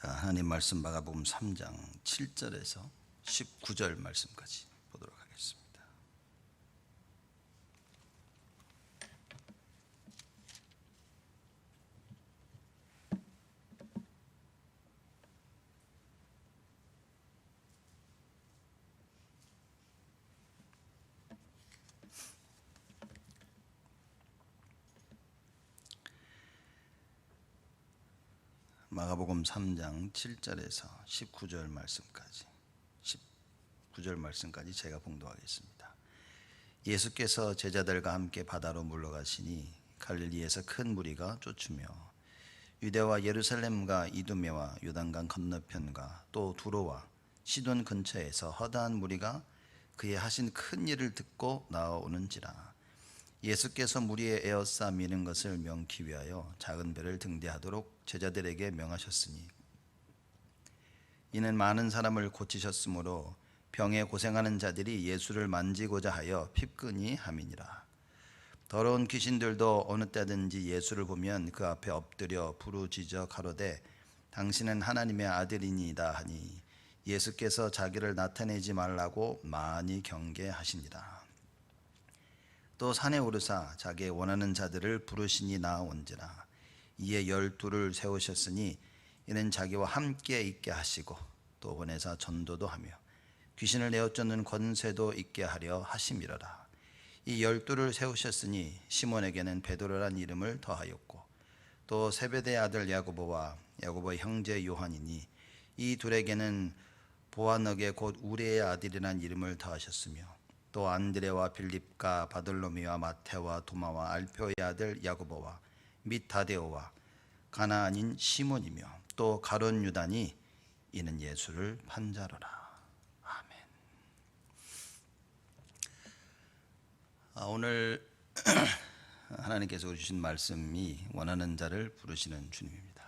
하나님 말씀 마가복음 3장 7절에서 19절 말씀까지 보도록 하겠습니다. 마가복음 3장 7절에서 19절 말씀까지 제가 봉독하겠습니다. 예수께서 제자들과 함께 바다로 물러가시니 갈릴리에서 큰 무리가 쫓으며 유대와 예루살렘과 이두메와 요단강 건너편과 또 두로와 시돈 근처에서 허다한 무리가 그의 하신 큰 일을 듣고 나아오는지라. 예수께서 무리에 에워싸 미는 것을 명키 위하여 작은 배를 등대하도록 제자들에게 명하셨으니 이는 많은 사람을 고치셨으므로 병에 고생하는 자들이 예수를 만지고자 하여 핍근히 함이니라. 더러운 귀신들도 어느 때든지 예수를 보면 그 앞에 엎드려 부르짖어 가로되 당신은 하나님의 아들이니이다 하니 예수께서 자기를 나타내지 말라고 많이 경계하시니라. 또 산에 오르사 자기의 원하는 자들을 부르시니 나아온지라. 이에 12를 세우셨으니 이는 자기와 함께 있게 하시고 또 보내사 전도도 하며 귀신을 내어 쫓는 권세도 있게 하려 하심이로라. 이 12를 세우셨으니 시몬에게는 베드로란 이름을 더하였고 또 세베대의 아들 야고보와 야고보의 형제 요한이니 이 둘에게는 보아너게 곧 우레의 아들이란 이름을 더하셨으며 또 안드레와 빌립과 바돌로미와 마테와 도마와 알페오의 아들 야고보와 및 다데오와 가나 아닌 시몬이며 또 가룟 유다니 이는 예수를 판자로라. 아멘. 오늘 하나님께서 주신 말씀이 원하는 자를 부르시는 주님입니다.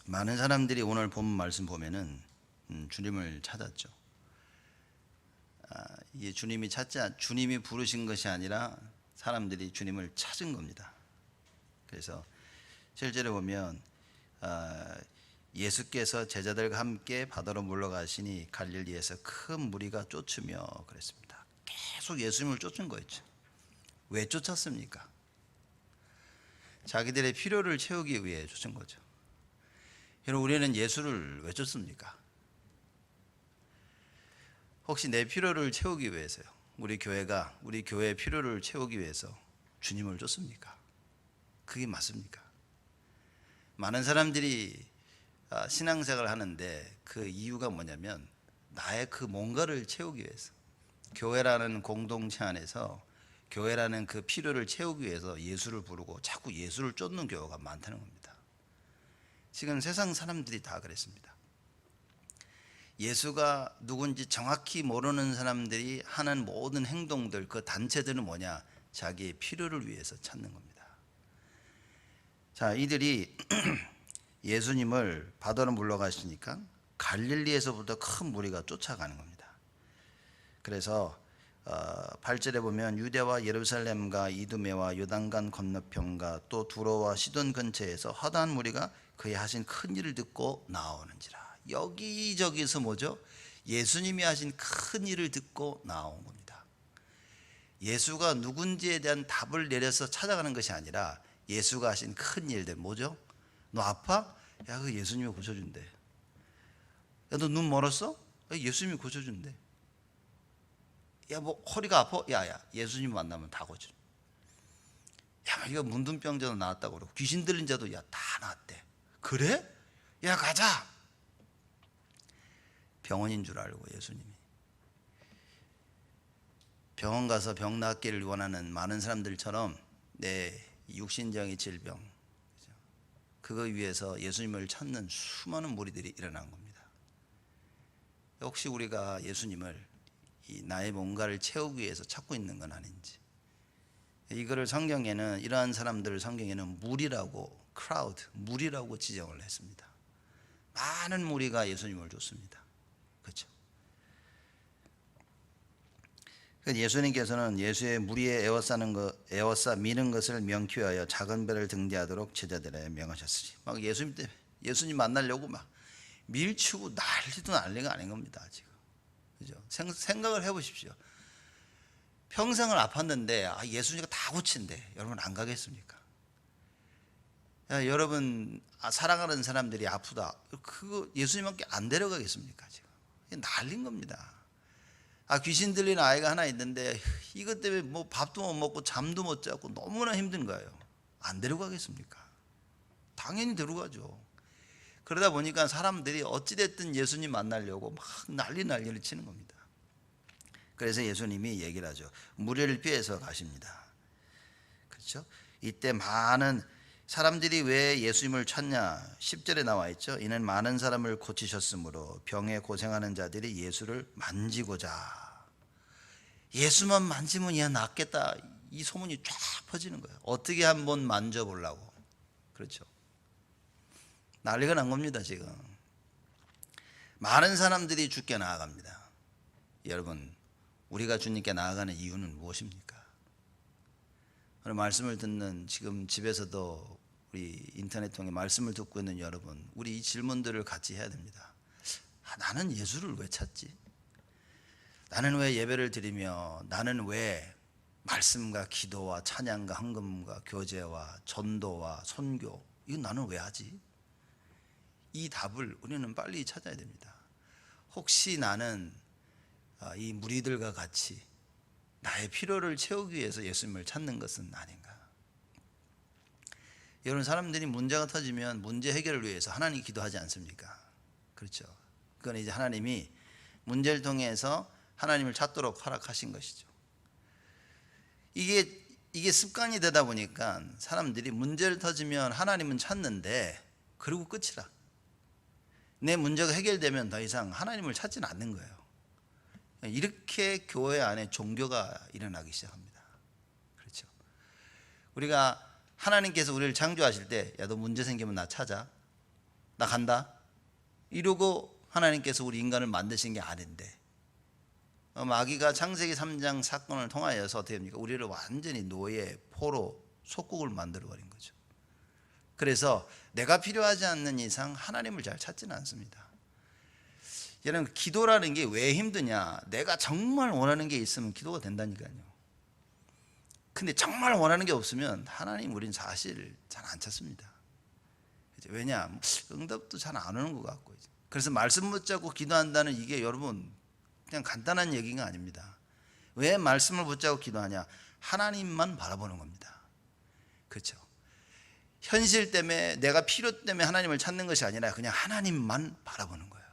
많은 사람들이 오늘 본 말씀 보면은 주님을 찾았죠. 이게 주님이 부르신 것이 아니라 사람들이 주님을 찾은 겁니다. 그래서 실제로 보면 예수께서 제자들과 함께 바다로 물러가시니 갈릴리에서 큰 무리가 쫓으며 그랬습니다. 계속 예수님을 쫓은 거였죠. 왜 쫓았습니까? 자기들의 필요를 채우기 위해 쫓은 거죠. 여러분, 우리는 예수를 왜 쫓습니까? 혹시 내 필요를 채우기 위해서요? 우리 교회의 필요를 채우기 위해서 주님을 쫓습니까? 그게 맞습니까? 많은 사람들이 신앙생활을 하는데 그 이유가 뭐냐면 나의 그 뭔가를 채우기 위해서, 교회라는 공동체 안에서 교회라는 그 필요를 채우기 위해서 예수를 부르고 자꾸 예수를 쫓는 경우가 많다는 겁니다. 지금 세상 사람들이 다 그랬습니다. 예수가 누군지 정확히 모르는 사람들이 하는 모든 행동들, 그 단체들은 뭐냐? 자기의 필요를 위해서 찾는 겁니다. 자, 이들이 예수님을 바다로 물러가시니까 갈릴리에서부터 큰 무리가 쫓아가는 겁니다. 그래서 8절에 보면 유대와 예루살렘과 이두메와 요단강 건너편과 또 두로와 시돈 근처에서 허다한 무리가 그의 하신 큰 일을 듣고 나오는지라. 여기저기서 뭐죠? 예수님이 하신 큰 일을 듣고 나온 겁니다. 예수가 누군지에 대한 답을 내려서 찾아가는 것이 아니라 예수가 하신 큰 일들, 뭐죠? 너 아파? 야, 그 예수님이 고쳐준대. 야, 너 눈 멀었어? 야, 예수님이 고쳐준대. 야, 뭐 허리가 아파? 야, 예수님 만나면 다 고쳐. 야, 이거 문둥병자도 나았다고 그러고 귀신 들린 자도 야, 다 나았대. 그래? 야, 가자. 병원인 줄 알고 예수님이 병원 가서 병 낫기를 원하는 많은 사람들처럼 내 육신적인 질병, 그거 위해서 예수님을 찾는 수많은 무리들이 일어난 겁니다. 혹시 우리가 예수님을 나의 뭔가를 채우기 위해서 찾고 있는 건 아닌지, 이거를 성경에는, 이러한 사람들을 성경에는 무리라고 지정을 했습니다. 많은 무리가 예수님을 쫓습니다. 그렇죠? 예수님께서는 예수의 무리에 에워싸 미는 것을 명쾌하여 작은 배를 등대하도록 제자들에 명하셨으니, 막 예수님 만나려고 막 밀치고 난리도 난리가 아닌 겁니다. 지금 그죠? 생각을 해보십시오. 평생을 아팠는데 예수님이 다 고친대. 여러분 안 가겠습니까? 여러분 사랑하는 사람들이 아프다. 그거 예수님밖에 안 데려가겠습니까? 지금 난린 겁니다. 귀신 들린 아이가 하나 있는데 이것 때문에 뭐 밥도 못 먹고 잠도 못 자고 너무나 힘든 거예요. 안 데려가겠습니까? 당연히 데려가죠. 그러다 보니까 사람들이 어찌됐든 예수님 만나려고 막 난리를 치는 겁니다. 그래서 예수님이 얘기를 하죠. 무리를 피해서 가십니다. 그렇죠? 이때 많은 사람들이 왜 예수님을 찾냐? 10절에 나와 있죠. 이는 많은 사람을 고치셨으므로 병에 고생하는 자들이 예수를 만지고자. 예수만 만지면 얘 낫겠다. 이 소문이 쫙 퍼지는 거예요. 어떻게 한번 만져보려고. 그렇죠? 난리가 난 겁니다. 지금 많은 사람들이 주께 나아갑니다. 여러분, 우리가 주님께 나아가는 이유는 무엇입니까? 오늘 말씀을 듣는 지금 집에서도 우리 인터넷 통해 말씀을 듣고 있는 여러분, 우리 이 질문들을 같이 해야 됩니다. 나는 예수를 왜 찾지? 나는 왜 예배를 드리며, 나는 왜 말씀과 기도와 찬양과 헌금과 교제와 전도와 선교, 이건 나는 왜 하지? 이 답을 우리는 빨리 찾아야 됩니다. 혹시 나는 이 무리들과 같이 나의 필요를 채우기 위해서 예수님을 찾는 것은 아닌가? 여러분, 사람들이 문제가 터지면 문제 해결을 위해서 하나님 기도하지 않습니까? 그렇죠. 그건 이제 하나님이 문제를 통해서 하나님을 찾도록 허락하신 것이죠. 이게 습관이 되다 보니까 사람들이 문제를 터지면 하나님은 찾는데 그리고 끝이라. 내 문제가 해결되면 더 이상 하나님을 찾지는 않는 거예요. 이렇게 교회 안에 종교가 일어나기 시작합니다. 그렇죠. 우리가 하나님께서 우리를 창조하실 때, 야, 너 문제 생기면 나 찾아, 나 간다, 이러고 하나님께서 우리 인간을 만드신 게 아닌데, 마귀가 창세기 3장 사건을 통하여서 어떻게 합니까? 우리를 완전히 노예, 포로, 속국을 만들어 버린 거죠. 그래서 내가 필요하지 않는 이상 하나님을 잘 찾지는 않습니다. 여러분, 기도라는 게 왜 힘드냐? 내가 정말 원하는 게 있으면 기도가 된다니까요. 근데 정말 원하는 게 없으면 하나님 우린 사실 잘 안 찾습니다. 왜냐? 응답도 잘 안 오는 것 같고. 그래서 말씀 붙잡고 기도한다는 이게 여러분 그냥 간단한 얘기가 아닙니다. 왜 말씀을 붙잡고 기도하냐? 하나님만 바라보는 겁니다. 그렇죠? 현실 때문에, 내가 필요 때문에 하나님을 찾는 것이 아니라 그냥 하나님만 바라보는 거예요.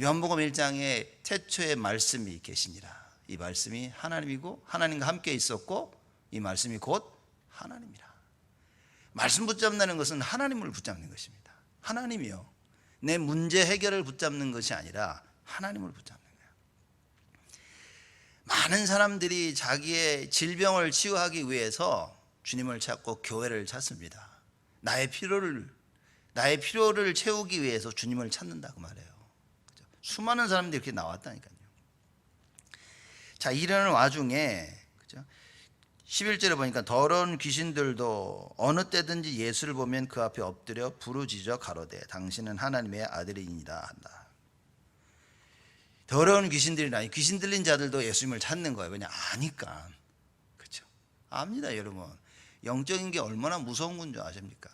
요한복음 1장에 태초에 말씀이 계시니라. 이 말씀이 하나님이고 하나님과 함께 있었고 이 말씀이 곧 하나님이라. 말씀 붙잡는 것은 하나님을 붙잡는 것입니다. 하나님이요, 내 문제 해결을 붙잡는 것이 아니라 하나님을 붙잡는 거예요. 많은 사람들이 자기의 질병을 치유하기 위해서 주님을 찾고 교회를 찾습니다. 나의 필요를 채우기 위해서 주님을 찾는다 그 말이에요. 수많은 사람들이 이렇게 나왔다니까요. 자, 이러는 와중에 11절에 보니까 더러운 귀신들도 어느 때든지 예수를 보면 그 앞에 엎드려 부르짖어 가로되 당신은 하나님의 아들이니라 한다. 더러운 귀신들이나 귀신 들린 자들도 예수님을 찾는 거예요. 왜냐? 아니까. 그렇죠? 압니다, 여러분. 영적인 게 얼마나 무서운 건 줄 아십니까?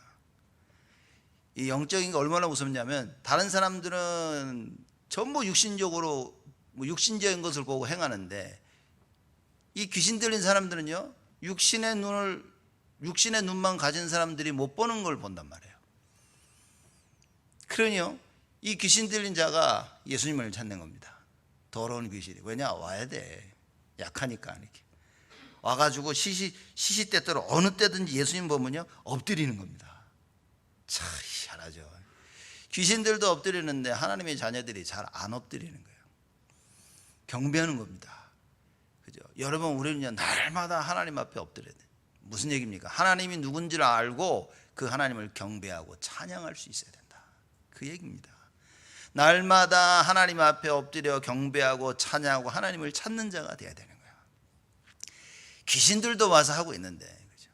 이 영적인 게 얼마나 무섭냐면, 다른 사람들은 전부 육신적으로 육신적인 것을 보고 행하는데, 이 귀신 들린 사람들은요, 육신의 눈만 가진 사람들이 못 보는 걸 본단 말이에요. 그러니요, 이 귀신 들린 자가 예수님을 찾는 겁니다. 더러운 귀신이. 왜냐? 와야 돼. 약하니까. 이렇게 와가지고 시시때때로 어느 때든지 예수님 보면요, 엎드리는 겁니다. 참 희한하죠. 귀신들도 엎드리는데 하나님의 자녀들이 잘 안 엎드리는 거예요. 경배하는 겁니다. 그죠? 여러분, 우리는요, 날마다 하나님 앞에 엎드려야 돼요. 무슨 얘기입니까? 하나님이 누군지를 알고 그 하나님을 경배하고 찬양할 수 있어야 된다. 그 얘기입니다. 날마다 하나님 앞에 엎드려 경배하고 찬양하고 하나님을 찾는 자가 되어야 되는 거예요. 귀신들도 와서 하고 있는데, 그죠?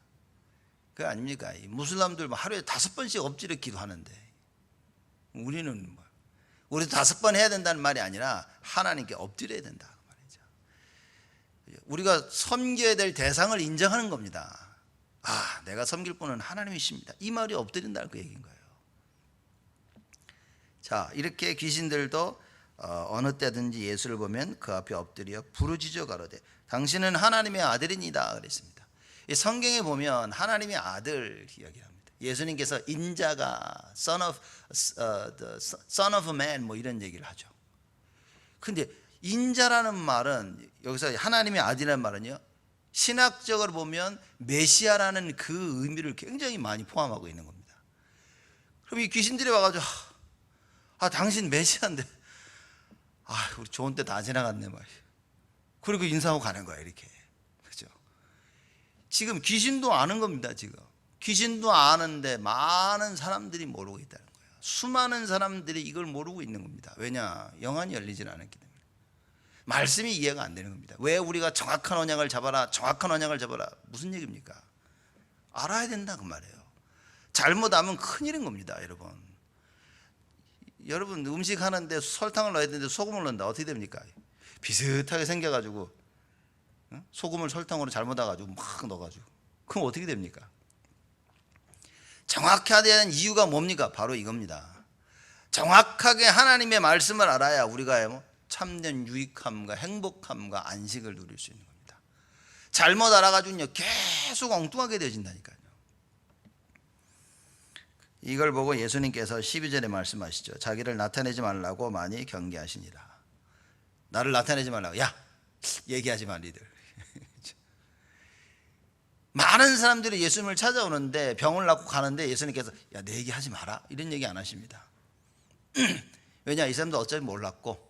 그거 아닙니까? 이 무슬람들 하루에 5번씩 엎드려 기도하는데, 우리는 우리도 5번 해야 된다는 말이 아니라 하나님께 엎드려야 된다 그 말이죠. 우리가 섬겨야 될 대상을 인정하는 겁니다. 아, 내가 섬길 분은 하나님이십니다. 이 말이 엎드린다는 그 얘기인 거예요. 자, 이렇게 귀신들도 어느 때든지 예수를 보면 그 앞에 엎드려 부르짖어 가로되 당신은 하나님의 아들이니다 그랬습니다. 이 성경에 보면 하나님의 아들 이야기합니다. 예수님께서 인자가 son of man 뭐 이런 얘기를 하죠. 근데 인자라는 말은 여기서 하나님의 아들이라는 말은요, 신학적으로 보면 메시아라는 그 의미를 굉장히 많이 포함하고 있는 겁니다. 그럼 이 귀신들이 와가지고 당신 메시아인데 우리 좋은 때 다 지나갔네 막. 그리고 인사하고 가는 거야 이렇게. 그죠? 지금 귀신도 아는 겁니다. 지금 귀신도 아는데 많은 사람들이 모르고 있다는 거예요. 수많은 사람들이 이걸 모르고 있는 겁니다. 왜냐? 영안이 열리질 않았기 때문에. 말씀이 이해가 안 되는 겁니다. 왜 우리가 정확한 언약을 잡아라, 정확한 언약을 잡아라, 무슨 얘기입니까? 알아야 된다 그 말이에요. 잘못하면 큰일인 겁니다. 여러분 음식 하는데 설탕을 넣어야 되는데 소금을 넣는다, 어떻게 됩니까? 비슷하게 생겨가지고 소금을 설탕으로 잘못 넣어가지고 막 넣어가지고, 그럼 어떻게 됩니까? 정확해야 되는 이유가 뭡니까? 바로 이겁니다. 정확하게 하나님의 말씀을 알아야 우리가 참된 유익함과 행복함과 안식을 누릴 수 있는 겁니다. 잘못 알아가지고요 계속 엉뚱하게 되어진다니까요. 이걸 보고 예수님께서 12절에 말씀하시죠. 자기를 나타내지 말라고 많이 경계하시니라. 나를 나타내지 말라고. 야, 얘기하지 마 니들. 많은 사람들이 예수님을 찾아오는데 병을 낳고 가는데 예수님께서 야, 내 얘기하지 마라 이런 얘기 안 하십니다. 왜냐? 이 사람도 어차피 몰랐고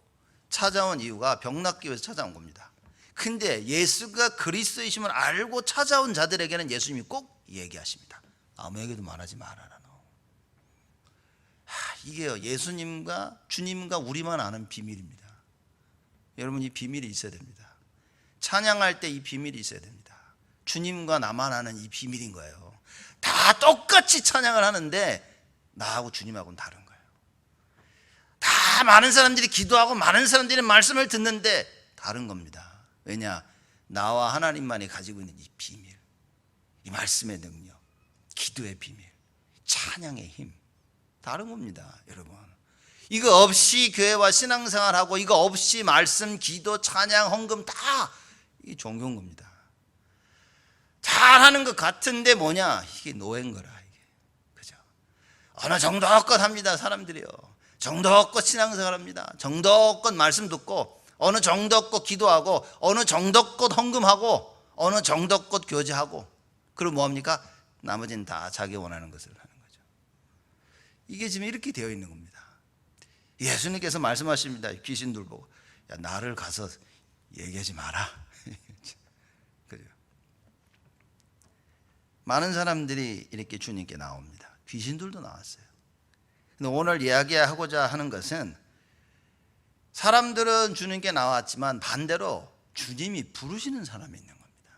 찾아온 이유가 병 낫기 위해서 찾아온 겁니다. 근데 예수가 그리스도이심을 알고 찾아온 자들에게는 예수님이 꼭 얘기하십니다. 아무에게도 말하지 말아라. 이게요, 예수님과 주님과 우리만 아는 비밀입니다. 여러분, 이 비밀이 있어야 됩니다. 찬양할 때 이 비밀이 있어야 됩니다. 주님과 나만 아는 이 비밀인 거예요. 다 똑같이 찬양을 하는데 나하고 주님하고는 다른 거예요. 다 많은 사람들이 기도하고 많은 사람들이 말씀을 듣는데 다른 겁니다. 왜냐? 나와 하나님만이 가지고 있는 이 비밀, 이 말씀의 능력, 기도의 비밀, 찬양의 힘, 다른 겁니다. 여러분, 이거 없이 교회와 신앙생활하고 이거 없이 말씀, 기도, 찬양, 헌금 다 이 종교인 겁니다. 잘하는 것 같은데 뭐냐? 이게 노예인 거라. 이게. 그죠? 어느 정도껏 합니다. 사람들이요. 정도껏 신앙생활합니다. 정도껏 말씀 듣고 어느 정도껏 기도하고 어느 정도껏 헌금하고 어느 정도껏 교제하고, 그리고 뭐합니까? 나머지는 다 자기 원하는 것을 하는 거죠. 이게 지금 이렇게 되어 있는 겁니다. 예수님께서 말씀하십니다. 귀신들 보고 야, 나를 가서 얘기하지 마라. 그죠? 많은 사람들이 이렇게 주님께 나옵니다. 귀신들도 나왔어요. 근데 오늘 이야기하고자 하는 것은 사람들은 주님께 나왔지만 반대로 주님이 부르시는 사람이 있는 겁니다.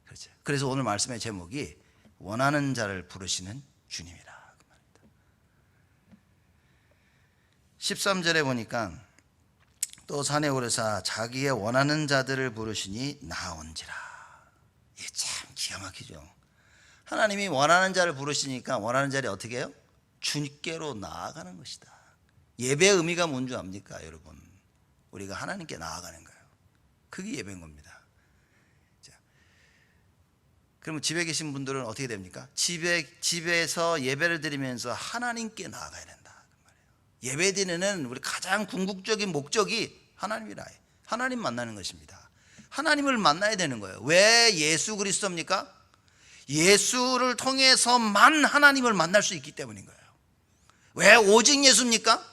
그렇죠? 그래서 오늘 말씀의 제목이 원하는 자를 부르시는 주님이라 그 말입니다. 13절에 보니까 또 산에 오르사 자기의 원하는 자들을 부르시니 나온지라. 이게 참 기가 막히죠. 하나님이 원하는 자를 부르시니까 원하는 자를 어떻게 해요? 주님께로 나아가는 것이다. 예배의 의미가 뭔지 압니까, 여러분? 우리가 하나님께 나아가는 거예요. 그게 예배인 겁니다. 자, 그러면 집에 계신 분들은 어떻게 됩니까? 집에서 예배를 드리면서 하나님께 나아가야 된다 그 말이에요. 예배 드리는 우리 가장 궁극적인 목적이 하나님이라. 하나님 만나는 것입니다. 하나님을 만나야 되는 거예요. 왜 예수 그리스도입니까? 예수를 통해서만 하나님을 만날 수 있기 때문인 거예요. 왜 오직 예수입니까?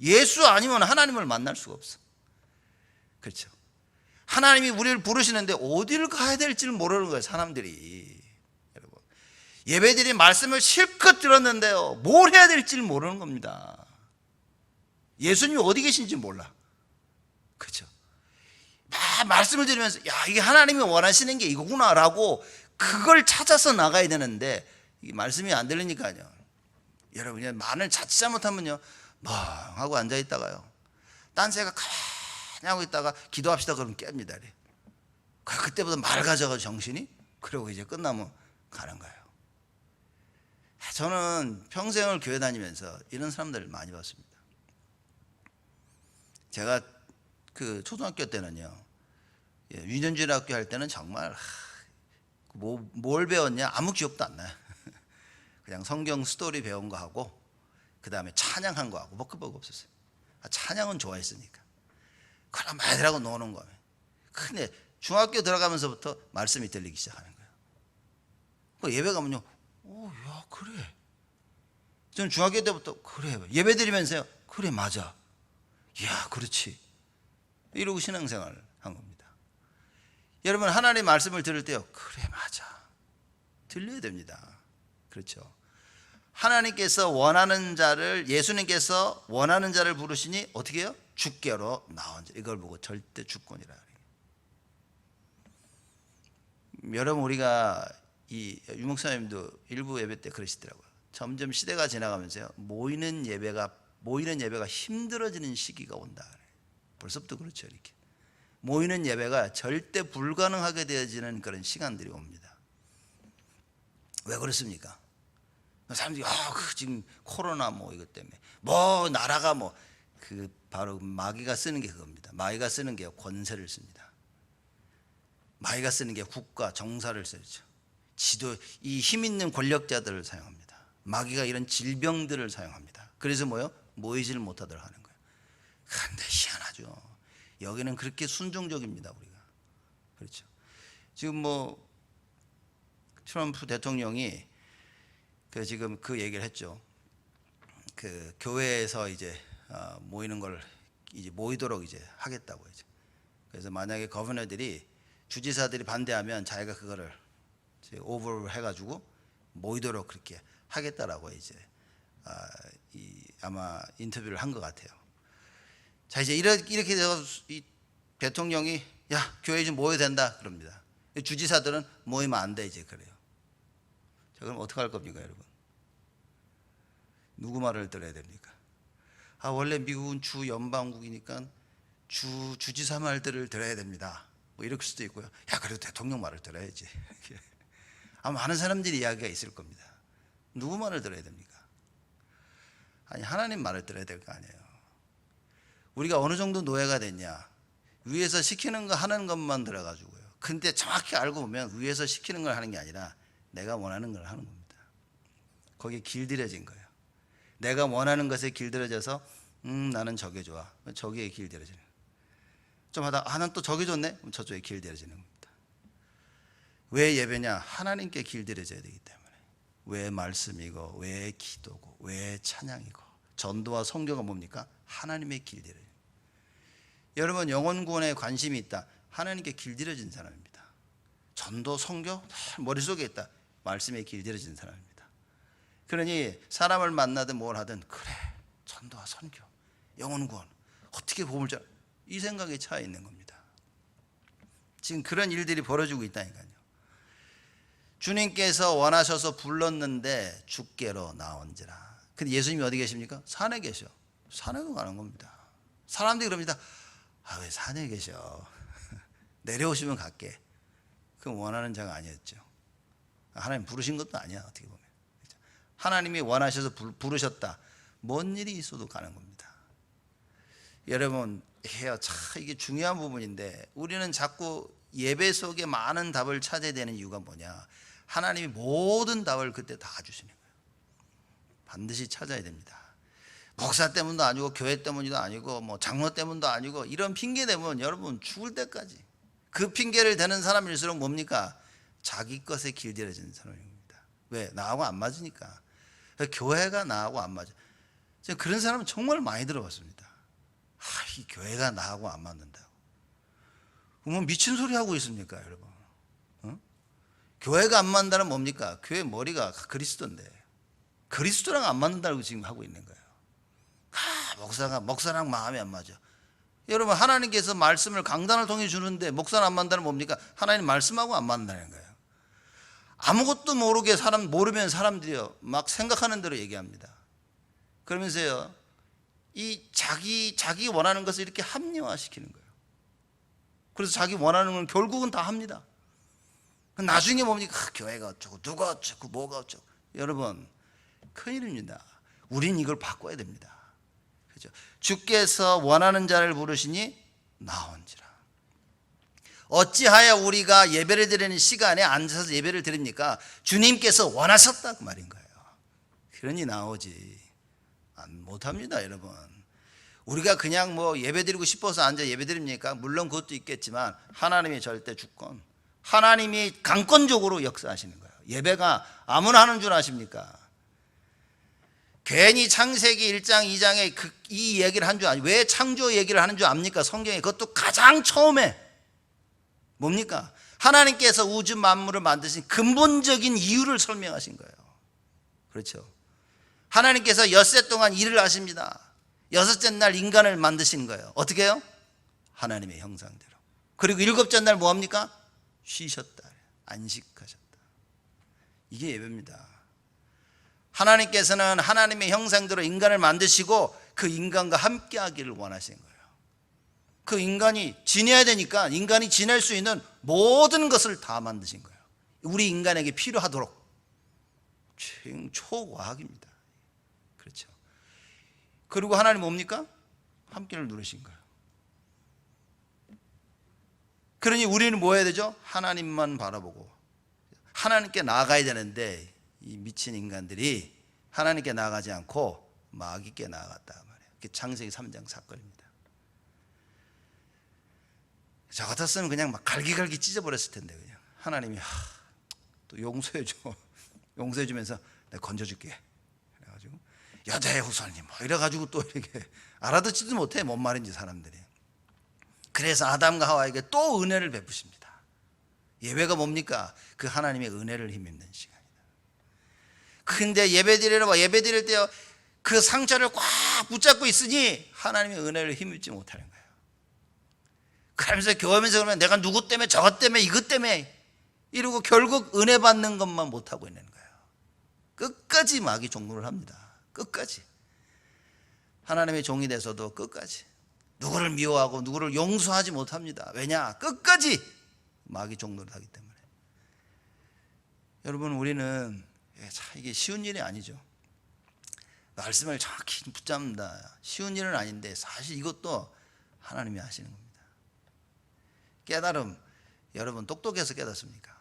예수 아니면 하나님을 만날 수가 없어. 그렇죠? 하나님이 우리를 부르시는데 어디를 가야 될지를 모르는 거예요, 사람들이. 여러분, 예배드린 말씀을 실컷 들었는데요, 뭘 해야 될지를 모르는 겁니다. 예수님이 어디 계신지 몰라. 그렇죠? 막 말씀을 드리면서 야, 이게 하나님이 원하시는 게 이거구나라고 그걸 찾아서 나가야 되는데 이 말씀이 안 들리니까요. 여러분, 말을 자칫 잘못하면요, 멍 하고 앉아 있다가요, 딴 생각 가만히 하고 있다가 기도합시다 그러면 깹니다. 그때부터 말 가져가지고 정신이, 그러고 이제 끝나면 가는 거예요. 저는 평생을 교회 다니면서 이런 사람들을 많이 봤습니다. 제가 그 초등학교 때는요, 유년주일 학교 할 때는 정말 뭘 배웠냐 아무 기억도 안 나요. 그냥 성경 스토리 배운 거 하고 그 다음에 찬양한 거 하고 뭐 없었어요. 찬양은 좋아했으니까. 그럼 애들하고 노는 거예요. 근데 중학교 들어가면서부터 말씀이 들리기 시작하는 거예요. 그 예배 가면요, 야, 그래. 저는 중학교 때부터 그래, 예배 드리면서요, 그래, 맞아, 야, 그렇지, 이러고 신앙생활을 한 겁니다. 여러분, 하나님 말씀을 들을 때요, 그래, 맞아, 들려야 됩니다. 그렇죠? 하나님께서 원하는 자를, 예수님께서 원하는 자를 부르시니 어떻게 해요? 주께로 나온 자. 이걸 보고 절대 주권이라 그래요. 여러분, 우리가 이 유목사님도 일부 예배 때 그러시더라고요. 점점 시대가 지나가면서요, 모이는 예배가 힘들어지는 시기가 온다. 벌써부터 그렇죠. 이렇게 모이는 예배가 절대 불가능하게 되어지는 그런 시간들이 옵니다. 왜 그렇습니까? 사람들이 지금 코로나 뭐 이것 때문에 뭐 나라가 뭐 그 바로 마귀가 쓰는 게 그겁니다. 마귀가 쓰는 게 권세를 씁니다. 마귀가 쓰는 게 국가 정사를 쓰죠. 이 힘 있는 권력자들을 사용합니다. 마귀가 이런 질병들을 사용합니다. 그래서 모이지를 못하도록 하는 거예요. 근데 희한하죠. 여기는 그렇게 순종적입니다, 우리가. 그렇죠. 지금 트럼프 대통령이 지금 그 얘기를 했죠. 그 교회에서 이제 모이는 걸 이제 모이도록 이제 하겠다고 이제. 그래서 만약에 거버너들이, 주지사들이 반대하면 자기가 그거를 오버를 해가지고 모이도록 그렇게 하겠다라고 이제 아마 인터뷰를 한 것 같아요. 자, 이제 이렇게 돼서 이 대통령이 야, 교회 좀 모여야 된다 그럽니다. 주지사들은 모이면 안 돼 이제 그래요. 자, 그럼 어떻게 할 겁니까, 여러분? 누구 말을 들어야 됩니까? 원래 미국은 주 연방국이니까 주지사 말들을 들어야 됩니다. 뭐 이럴 수도 있고요. 야, 그래도 대통령 말을 들어야지. 많은 사람들이 이야기가 있을 겁니다. 누구 말을 들어야 됩니까? 아니, 하나님 말을 들어야 될 거 아니에요. 우리가 어느 정도 노예가 됐냐? 위에서 시키는 거 하는 것만 들어가지고요. 근데 정확히 알고 보면 위에서 시키는 걸 하는 게 아니라 내가 원하는 걸 하는 겁니다. 거기에 길들여진 거예요. 내가 원하는 것에 길들여져서 나는 저게 좋아. 저기에 길들여지는 거예요. 좀 하다 난 또 저게 좋네. 그럼 저쪽에 길들여지는 겁니다. 왜 예배냐? 하나님께 길들여져야 되기 때문에. 왜 말씀이고, 왜 기도고, 왜 찬양이고, 전도와 선교가 뭡니까? 하나님의 길들여짐. 여러분, 영혼 구원에 관심이 있다. 하나님께 길들여진 사람입니다. 전도, 선교 머릿속에 있다. 말씀에 길들여진 사람입니다. 그러니 사람을 만나든 뭘 하든 그래, 전도와 선교, 영혼 구원, 어떻게 복음을 전하, 이 생각에 차 있는 겁니다. 지금 그런 일들이 벌어지고 있다니까요. 주님께서 원하셔서 불렀는데 주께로 나온지라. 근데 예수님이 어디 계십니까? 산에 계셔. 산에도 가는 겁니다. 사람들이 그럽니다. 왜 산에 계셔? 내려오시면 갈게. 그건 원하는 자가 아니었죠. 하나님 부르신 것도 아니야, 어떻게 보면. 하나님이 원하셔서 부르셨다. 뭔 일이 있어도 가는 겁니다. 여러분, 이게 중요한 부분인데 우리는 자꾸 예배 속에 많은 답을 찾아야 되는 이유가 뭐냐? 하나님이 모든 답을 그때 다 주시는 거예요. 반드시 찾아야 됩니다. 목사 때문도 아니고 교회 때문도 아니고 장로 때문도 아니고 이런 핑계 대면 여러분 죽을 때까지 그 핑계를 대는 사람일수록 뭡니까? 자기 것에 길들여지는 사람입니다. 왜? 나하고 안 맞으니까. 교회가 나하고 안 맞아. 제가 그런 사람은 정말 많이 들어봤습니다. 이 교회가 나하고 안 맞는다고. 뭐 미친 소리 하고 있습니까, 여러분? 교회가 안 맞는다는 뭡니까? 교회 머리가 그리스도인데 그리스도랑 안 맞는다고 지금 하고 있는 거예요. 목사랑 마음이 안 맞아. 여러분, 하나님께서 말씀을 강단을 통해 주는데 목사는 안 만나는 뭡니까? 하나님 말씀하고 안 만나는 거예요. 아무것도 모르면 사람들이 막 생각하는 대로 얘기합니다. 그러면서요, 이 자기 원하는 것을 이렇게 합리화시키는 거예요. 그래서 자기 원하는 건 결국은 다 합니다. 나중에 뭡니까? 교회가 어쩌고 누가 어쩌고 뭐가 어쩌고. 여러분, 큰일입니다. 우린 이걸 바꿔야 됩니다. 그렇죠? 주께서 원하는 자를 부르시니 나온지라. 어찌하여 우리가 예배를 드리는 시간에 앉아서 예배를 드립니까? 주님께서 원하셨다 그 말인 거예요. 그러니 나오지. 못합니다, 여러분. 우리가 그냥 예배 드리고 싶어서 앉아 예배 드립니까? 물론 그것도 있겠지만 하나님의 절대 주권, 하나님이 강권적으로 역사하시는 거예요. 예배가 아무나 하는 줄 아십니까? 괜히 창세기 1장 2장에 이 얘기를 한 줄 아니? 왜 창조 얘기를 하는 줄 압니까? 성경에 그것도 가장 처음에 뭡니까? 하나님께서 우주 만물을 만드신 근본적인 이유를 설명하신 거예요. 그렇죠? 하나님께서 엿새 동안 일을 하십니다. 여섯째 날 인간을 만드신 거예요. 어떻게 해요? 하나님의 형상대로. 그리고 일곱째 날 뭐합니까? 쉬셨다. 안식하셨다. 이게 예배입니다. 하나님께서는 하나님의 형상대로 인간을 만드시고 그 인간과 함께 하기를 원하신 거예요. 그 인간이 지내야 되니까 인간이 지낼 수 있는 모든 것을 다 만드신 거예요. 우리 인간에게 필요하도록. 초과학입니다. 그렇죠. 그리고 하나님 뭡니까? 함께를 누르신 거예요. 그러니 우리는 뭐 해야 되죠? 하나님만 바라보고 하나님께 나아가야 되는데 이 미친 인간들이 하나님께 나아가지 않고 마귀께 나아갔다 말이에요. 그게 창세기 3장 사건입니다. 저 같았으면 그냥 막 갈기갈기 찢어버렸을 텐데 그냥 하나님이 또 용서해줘. 용서해주면서 내가 건져줄게. 그래가지고 여자의 후손님 이래가지고 또 이렇게 알아듣지도 못해 뭔 말인지 사람들이. 그래서 아담과 하와에게 또 은혜를 베푸십니다. 예배가 뭡니까? 그 하나님의 은혜를 힘입는 시간이다. 근데 예배 드릴 때 그 상처를 꽉 붙잡고 있으니 하나님의 은혜를 힘입지 못하는 거예요. 그러면서 교회면서 그러면 내가 누구 때문에 저것 때문에 이것 때문에 이러고 결국 은혜 받는 것만 못하고 있는 거예요. 끝까지 마귀 종노를 합니다. 끝까지. 하나님의 종이 돼서도 끝까지 누구를 미워하고 누구를 용서하지 못합니다. 왜냐? 끝까지 마귀 종노를 하기 때문에. 여러분, 우리는 이게 쉬운 일이 아니죠. 말씀을 정확히 붙잡는다. 쉬운 일은 아닌데 사실 이것도 하나님이 하시는 겁니다. 깨달음, 여러분 똑똑해서 깨닫습니까?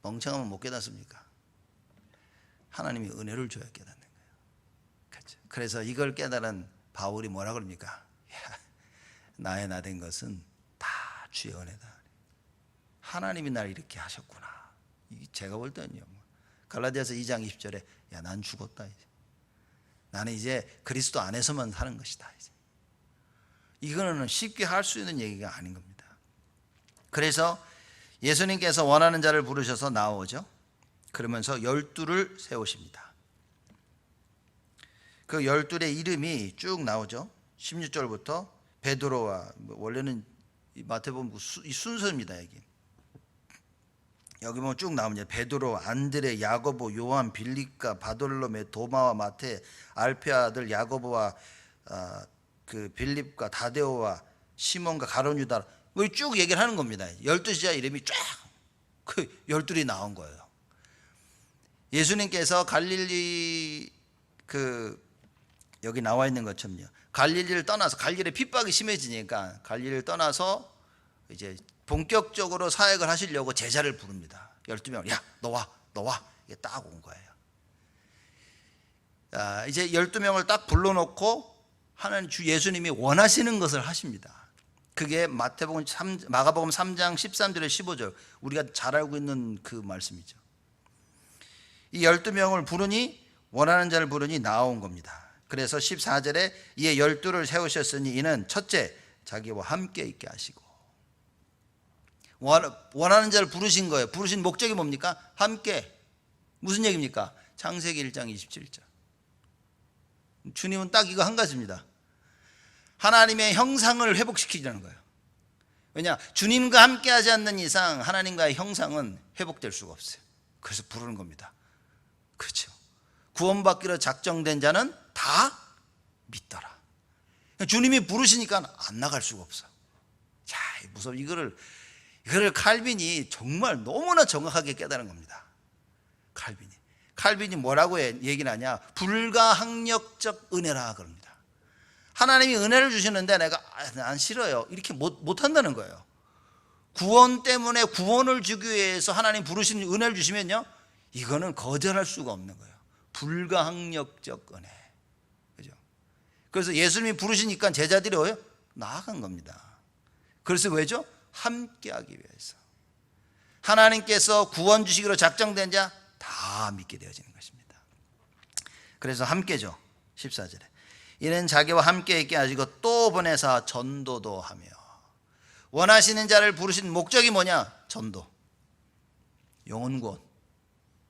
멍청하면 못 깨닫습니까? 하나님이 은혜를 줘야 깨닫는 거예요. 그렇죠? 그래서 이걸 깨달은 바울이 뭐라 그럽니까? 나의 나 된 것은 다 주의 은혜다. 하나님이 날 이렇게 하셨구나. 제가 볼 때는요. 갈라디아서 2장 20절에 난 죽었다. 이제. 나는 이제 그리스도 안에서만 사는 것이다. 이제. 이거는 쉽게 할 수 있는 얘기가 아닌 겁니다. 그래서 예수님께서 원하는 자를 부르셔서 나오죠. 그러면서 12를 세우십니다. 그 12의 이름이 쭉 나오죠. 16절부터 베드로와 원래는 마태복음 이 순서입니다. 여기 보면 쭉 나옵니다. 베드로, 안드레, 야고보, 요한, 빌립과 바돌로메, 도마와 마테, 알페 아들 야고보와 그 빌립과 다데오와 시몬과 가룟 유다. 뭐 쭉 얘기를 하는 겁니다. 12지자 이름이 쫙 그 12이 나온 거예요. 예수님께서 갈릴리 여기 나와 있는 것처럼요. 갈릴리를 떠나서 갈릴리의 핍박이 심해지니까 갈릴리를 떠나서 이제 본격적으로 사역을 하시려고 제자를 부릅니다. 12명. 야, 너 와. 이게 딱 온 거예요. 이제 12명을 딱 불러놓고 하나님 주 예수님이 원하시는 것을 하십니다. 그게 마가복음 3장 13절에 15절. 우리가 잘 알고 있는 그 말씀이죠. 이 12명을 부르니 원하는 자를 부르니 나온 겁니다. 그래서 14절에 이에 12를 세우셨으니 이는 첫째 자기와 함께 있게 하시고 원하는 자를 부르신 거예요. 부르신 목적이 뭡니까? 함께. 무슨 얘기입니까? 창세기 1장 27절. 주님은 딱 이거 한 가지입니다. 하나님의 형상을 회복시키자는 거예요. 왜냐? 주님과 함께 하지 않는 이상 하나님과의 형상은 회복될 수가 없어요. 그래서 부르는 겁니다. 그렇죠. 구원받기로 작정된 자는 다 믿더라. 주님이 부르시니까 안 나갈 수가 없어. 자, 무서워. 이거를 칼빈이 정말 너무나 정확하게 깨달은 겁니다. 칼빈이 뭐라고 얘기를 하냐? 불가항력적 은혜라 그럽니다. 하나님이 은혜를 주시는데 내가 난 싫어요, 이렇게 못 한다는 거예요. 구원 때문에 구원을 주기 위해서 하나님 부르신 은혜를 주시면요, 이거는 거절할 수가 없는 거예요. 불가항력적 은혜. 그죠? 그래서 예수님이 부르시니까 제자들이 왜요? 나아간 겁니다. 그래서 왜죠? 함께 하기 위해서. 하나님께서 구원 주시기로 작정된 자 다 믿게 되어지는 것입니다. 그래서 함께죠. 14절에 이는 자기와 함께 있게 하시고 또 보내사 전도도 하며. 원하시는 자를 부르신 목적이 뭐냐? 전도, 영혼 구원.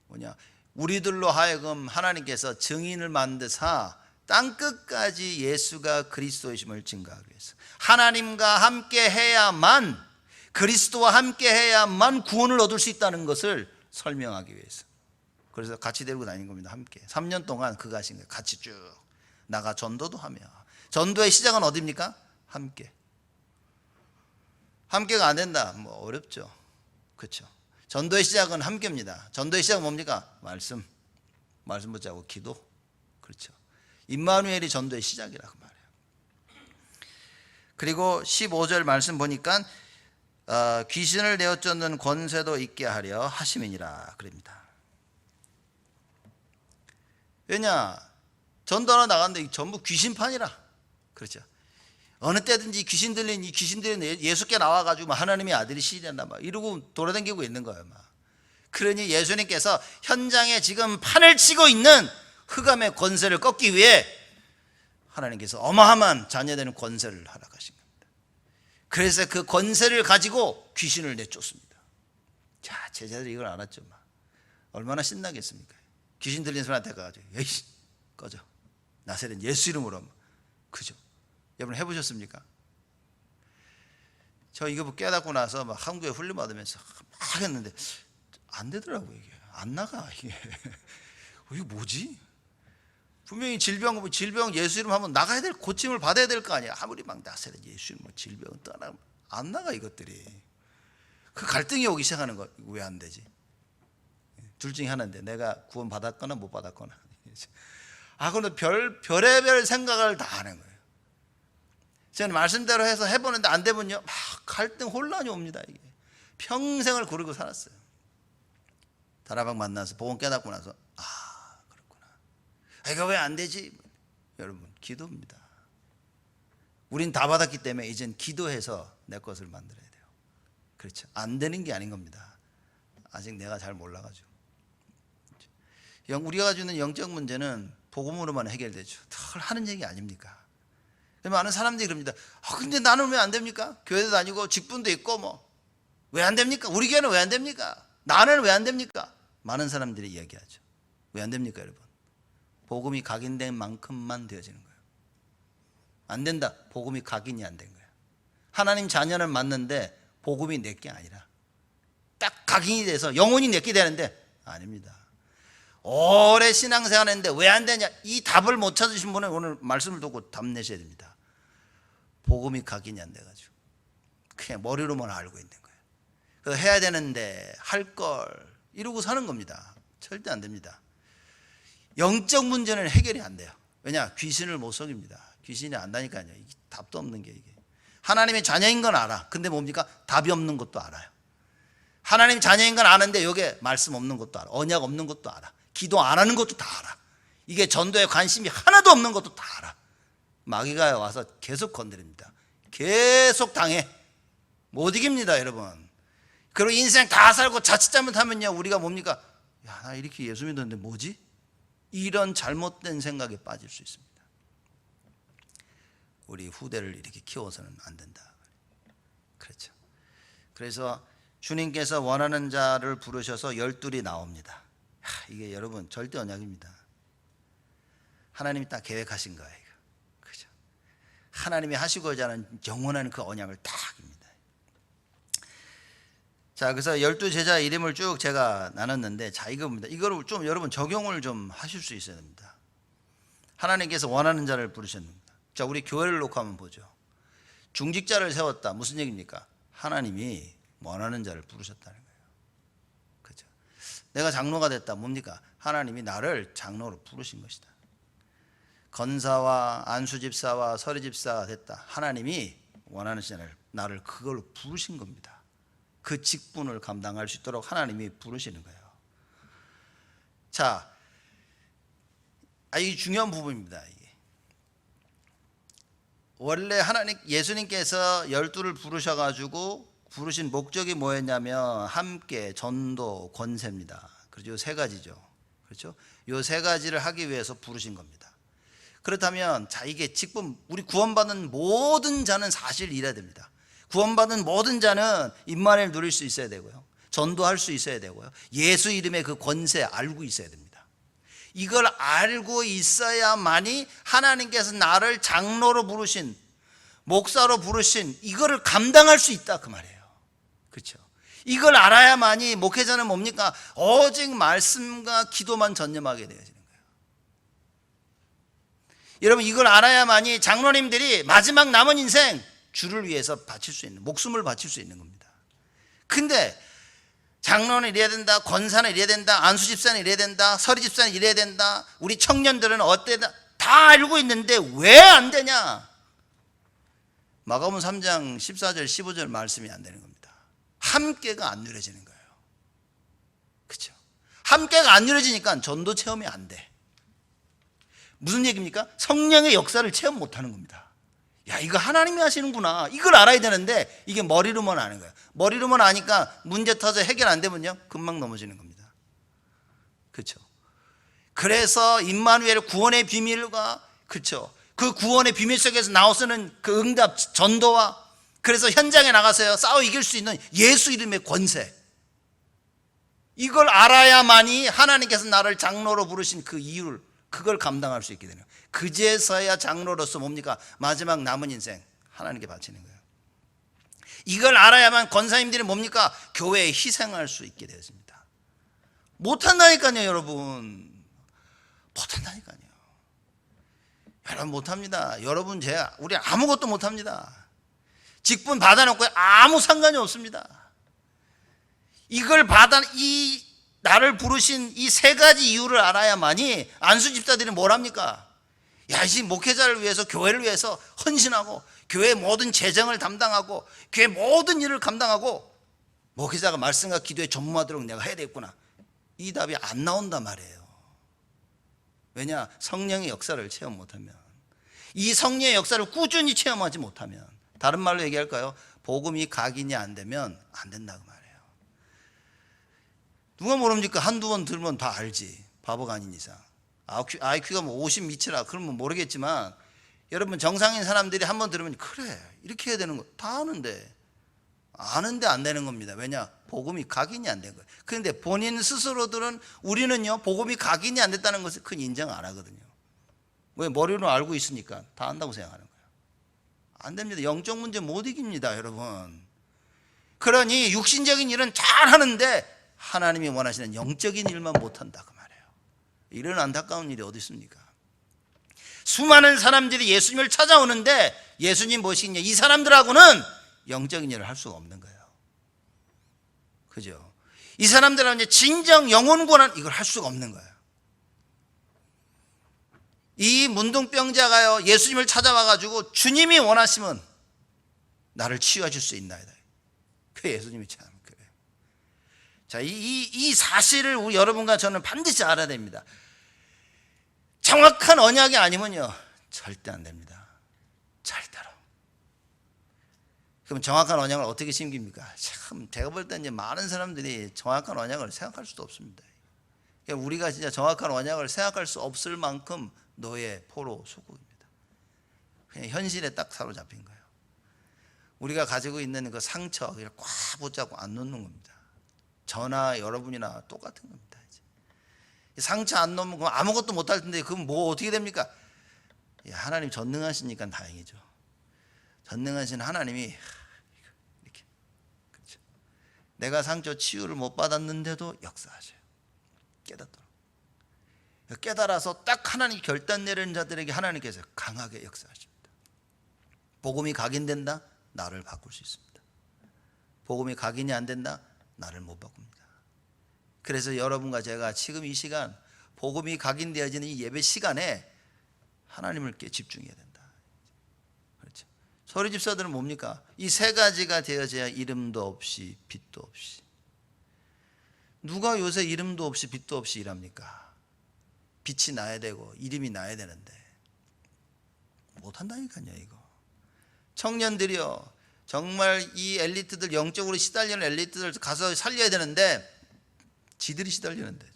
뭐냐? 우리들로 하여금 하나님께서 증인을 만드사 땅끝까지 예수가 그리스도이심을 증거하기 위해서, 하나님과 함께 해야만, 그리스도와 함께 해야만 구원을 얻을 수 있다는 것을 설명하기 위해서. 그래서 같이 데리고 다닌 겁니다. 함께 3년 동안 그가 하신 거예요. 같이 쭉 나가 전도도 하며. 전도의 시작은 어디입니까? 함께. 함께가 안 된다, 뭐 어렵죠. 그렇죠. 전도의 시작은 함께입니다. 전도의 시작은 뭡니까? 말씀 붙잡고 기도. 그렇죠. 임마누엘이 전도의 시작이라고 말해요. 그리고 15절 말씀 보니까 귀신을 내어 쫓는 권세도 있게 하려 하심이니라 그럽니다. 왜냐? 전도하러 나갔는데 전부 귀신판이라. 그렇죠. 어느 때든지 귀신 들린 이 귀신들이 예수께 나와가지고 하나님의 아들이시련다 막 이러고 돌아다니고 있는 거예요. 막. 그러니 예수님께서 현장에 지금 판을 치고 있는 흑암의 권세를 꺾기 위해 하나님께서 어마어마한 자녀되는 권세를 허락하신 겁니다. 그래서 그 권세를 가지고 귀신을 내쫓습니다. 자, 제자들이 이걸 알았죠. 막. 얼마나 신나겠습니까? 귀신 들린 사람한테 가가지고 에이씨 꺼져, 나사렛 예수 이름으로. 그죠? 여러분 해보셨습니까? 저 이거 깨닫고 나서 막 한국에 훈련 받으면서 막 했는데 안 되더라고요. 이게 안 나가. 이게 뭐지? 분명히 질병 예수 이름 하면 나가야 될, 고침을 받아야 될 거 아니야. 아무리 막 나사렛 예수 이름 질병 떠나 안 나가. 이것들이 그 갈등이 오기 시작하는 거. 왜 안 되지? 둘 중에 하나인데 내가 구원 받았거나 못 받았거나. 그런데 별의별 생각을 다 하는 거예요. 저는 말씀대로 해서 해보는데 안 되면요, 막 갈등 혼란이 옵니다. 이게 평생을 그러고 살았어요. 다라방 만나서 복음 깨닫고 나서 그렇구나. 이거 왜 안 되지? 여러분, 기도입니다. 우린 다 받았기 때문에 이젠 기도해서 내 것을 만들어야 돼요. 그렇죠. 안 되는 게 아닌 겁니다. 아직 내가 잘 몰라가지고. 우리가 가지고 있는 영적 문제는 복음으로만 해결되죠. 덜 하는 얘기 아닙니까? 많은 사람들이 그럽니다. 근데 나는 왜 안 됩니까? 교회도 다니고 직분도 있고 뭐 왜 안 됩니까? 우리 교회는 왜 안 됩니까? 나는 왜 안 됩니까? 많은 사람들이 이야기하죠. 왜 안 됩니까, 여러분? 복음이 각인된 만큼만 되어지는 거예요. 안 된다. 복음이 각인이 안 된 거예요. 하나님 자녀는 맞는데 복음이 내게 아니라 딱 각인이 돼서 영혼이 내게 되는데 아닙니다. 오래 신앙생활 했는데 왜 안 되냐? 이 답을 못 찾으신 분은 오늘 말씀을 듣고 답 내셔야 됩니다. 복음이 각인이 안 돼가지고 그냥 머리로만 알고 있는 거예요. 그래서 해야 되는데 할 걸 이러고 사는 겁니다. 절대 안 됩니다. 영적 문제는 해결이 안 돼요. 왜냐? 귀신을 못 속입니다. 귀신이 안다니까요. 답도 없는 게 이게. 하나님의 자녀인 건 알아. 근데 뭡니까? 답이 없는 것도 알아요. 하나님 자녀인 건 아는데 여기에 말씀 없는 것도 알아. 언약 없는 것도 알아. 기도 안 하는 것도 다 알아. 이게 전도에 관심이 하나도 없는 것도 다 알아. 마귀가 와서 계속 건드립니다. 계속 당해. 못 이깁니다, 여러분. 그리고 인생 다 살고 자칫 잘못하면요, 우리가 뭡니까? 야, 나 이렇게 예수 믿었는데 뭐지? 이런 잘못된 생각에 빠질 수 있습니다. 우리 후대를 이렇게 키워서는 안 된다. 그렇죠. 그래서 주님께서 원하는 자를 부르셔서 12이 나옵니다. 이게 여러분 절대 언약입니다. 하나님이 딱 계획하신 거예요. 그죠? 하나님이 하시고자 하는 영원한 그 언약을 딱입니다. 자, 그래서 12제자 이름을 쭉 제가 나눴는데, 자, 이겁니다. 이거를 좀 여러분 적용을 좀 하실 수 있어야 됩니다. 하나님께서 원하는 자를 부르셨습니다. 자, 우리 교회를 놓고 한번 보죠. 중직자를 세웠다. 무슨 얘기입니까? 하나님이 원하는 자를 부르셨다는 거예요. 그죠? 내가 장로가 됐다. 뭡니까? 하나님이 나를 장로로 부르신 것이다. 건사와 안수집사와 서리집사가 됐다. 하나님이 원하는 자를 나를 그걸로 부르신 겁니다. 그 직분을 감당할 수 있도록 하나님이 부르시는 거예요. 자, 이 중요한 부분입니다. 이게. 원래 예수님께서 12를 부르셔가지고 부르신 목적이 뭐였냐면 함께 전도 권세입니다. 그렇죠? 이 세 가지죠. 그렇죠? 이 세 가지를 하기 위해서 부르신 겁니다. 그렇다면 자, 이게 직분, 우리 구원받은 모든 자는 사실 이래야 됩니다. 구원받은 모든 자는 임마누엘 누릴 수 있어야 되고요. 전도할 수 있어야 되고요. 예수 이름의 그 권세 알고 있어야 됩니다. 이걸 알고 있어야만이 하나님께서 나를 장로로 부르신, 목사로 부르신 이거를 감당할 수 있다 그 말이에요. 그렇죠? 이걸 알아야만이 목회자는 뭡니까? 오직 말씀과 기도만 전념하게 되어지는 거예요. 여러분, 이걸 알아야만이 장로님들이 마지막 남은 인생 주를 위해서 바칠 수 있는, 목숨을 바칠 수 있는 겁니다. 근데 장로는 이래야 된다, 권사는 이래야 된다, 안수집사는 이래야 된다, 서리집사는 이래야 된다, 우리 청년들은 어때다, 다 알고 있는데 왜 안 되냐? 마가복음 3장 14절 15절 말씀이 안 되는 겁니다. 함께가 안 누려지는 거예요. 그렇죠? 함께가 안 누려지니까 전도 체험이 안 돼. 무슨 얘기입니까? 성령의 역사를 체험 못하는 겁니다. 야, 이거 하나님이 하시는구나, 이걸 알아야 되는데 이게 머리로만 아는 거예요. 머리로만 아니까 문제 터져 해결 안 되면요 금방 넘어지는 겁니다. 그렇죠? 그래서 임마누엘 구원의 비밀과, 그렇죠, 그 구원의 비밀 속에서 나오는 그 응답 전도와, 그래서 현장에 나가서요 싸워 이길 수 있는 예수 이름의 권세, 이걸 알아야만이 하나님께서 나를 장로로 부르신 그 이유를, 그걸 감당할 수 있게 되는 거예요. 그제서야 장로로서 뭡니까? 마지막 남은 인생 하나님께 바치는 거예요. 이걸 알아야만 권사님들이 뭡니까? 교회에 희생할 수 있게 되었습니다. 못한다니까요, 여러분. 못한다니까요. 여러분 못합니다. 여러분, 우리 아무것도 못합니다. 직분 받아놓고 아무 상관이 없습니다. 이걸 나를 부르신 이 세 가지 이유를 알아야만이 안수 집사들이 뭘 합니까? 야, 이 목회자를 위해서, 교회를 위해서 헌신하고, 교회의 모든 재정을 담당하고, 교회 모든 일을 감당하고, 목회자가 말씀과 기도에 전무하도록 내가 해야 되겠구나. 이 답이 안 나온단 말이에요. 왜냐? 성령의 역사를 체험 못하면, 이 성령의 역사를 꾸준히 체험하지 못하면, 다른 말로 얘기할까요? 복음이 각인이 안 되면 안 된다고 말이에요. 누가 모릅니까? 한두 번 들으면 다 알지. 바보가 아닌 이상. IQ가 뭐 50 미치라 그러면 모르겠지만, 여러분 정상인 사람들이 한 번 들으면 그래 이렇게 해야 되는 거 다 아는데 안 되는 겁니다. 왜냐? 복음이 각인이 안 된 거예요. 그런데 본인 스스로들은, 우리는요 복음이 각인이 안 됐다는 것을 큰 인정 안 하거든요. 왜? 머리로 알고 있으니까 다 안다고 생각하는 거예요. 안 됩니다. 영적 문제 못 이깁니다, 여러분. 그러니 육신적인 일은 잘 하는데 하나님이 원하시는 영적인 일만 못한다 그 말이에요. 이런 안타까운 일이 어디 있습니까? 수많은 사람들이 예수님을 찾아오는데 예수님 보시기에 이 사람들하고는 영적인 일을 할 수가 없는 거예요. 그죠? 이 사람들은 이제 진정 영혼 구원 이걸 할 수가 없는 거예요. 이 문둥병자가요 예수님을 찾아와가지고 주님이 원하시면 나를 치유하실 수 있나이다. 그 예수님이 참 그래요. 자, 이 사실을 우리 여러분과 저는 반드시 알아야 됩니다. 정확한 언약이 아니면요 절대 안 됩니다. 절대로. 그럼 정확한 언약을 어떻게 심깁니까? 참 제가 볼 때 이제 많은 사람들이 정확한 언약을 생각할 수도 없습니다. 그러니까 우리가 진짜 정확한 언약을 생각할 수 없을 만큼 노예, 포로, 수국입니다. 그냥 현실에 딱 사로잡힌 거예요. 우리가 가지고 있는 그 상처 그걸 꽉 붙잡고 안 놓는 겁니다. 저나 여러분이나 똑같은 겁니다. 이제. 상처 안 놓으면 그럼 아무것도 못할 텐데 그럼 뭐 어떻게 됩니까? 하나님 전능하시니까 다행이죠. 전능하신 하나님이 이렇게, 그렇죠. 내가 상처 치유를 못 받았는데도 역사하셔요. 깨닫도록. 깨달아서 딱 하나님 결단 내리는 자들에게 하나님께서 강하게 역사하십니다. 복음이 각인된다? 나를 바꿀 수 있습니다. 복음이 각인이 안 된다? 나를 못 바꿉니다. 그래서 여러분과 제가 지금 이 시간 복음이 각인되어지는 이 예배 시간에 하나님을 집중해야 된다. 그렇죠. 소리 집사들은 뭡니까? 이 세 가지가 되어져야 이름도 없이 빛도 없이. 누가 요새 이름도 없이 빛도 없이 일합니까? 빛이 나야 되고 이름이 나야 되는데 못한다니까요. 이거 청년들이요, 정말 이 엘리트들, 영적으로 시달리는 엘리트들 가서 살려야 되는데 지들이 시달리는데,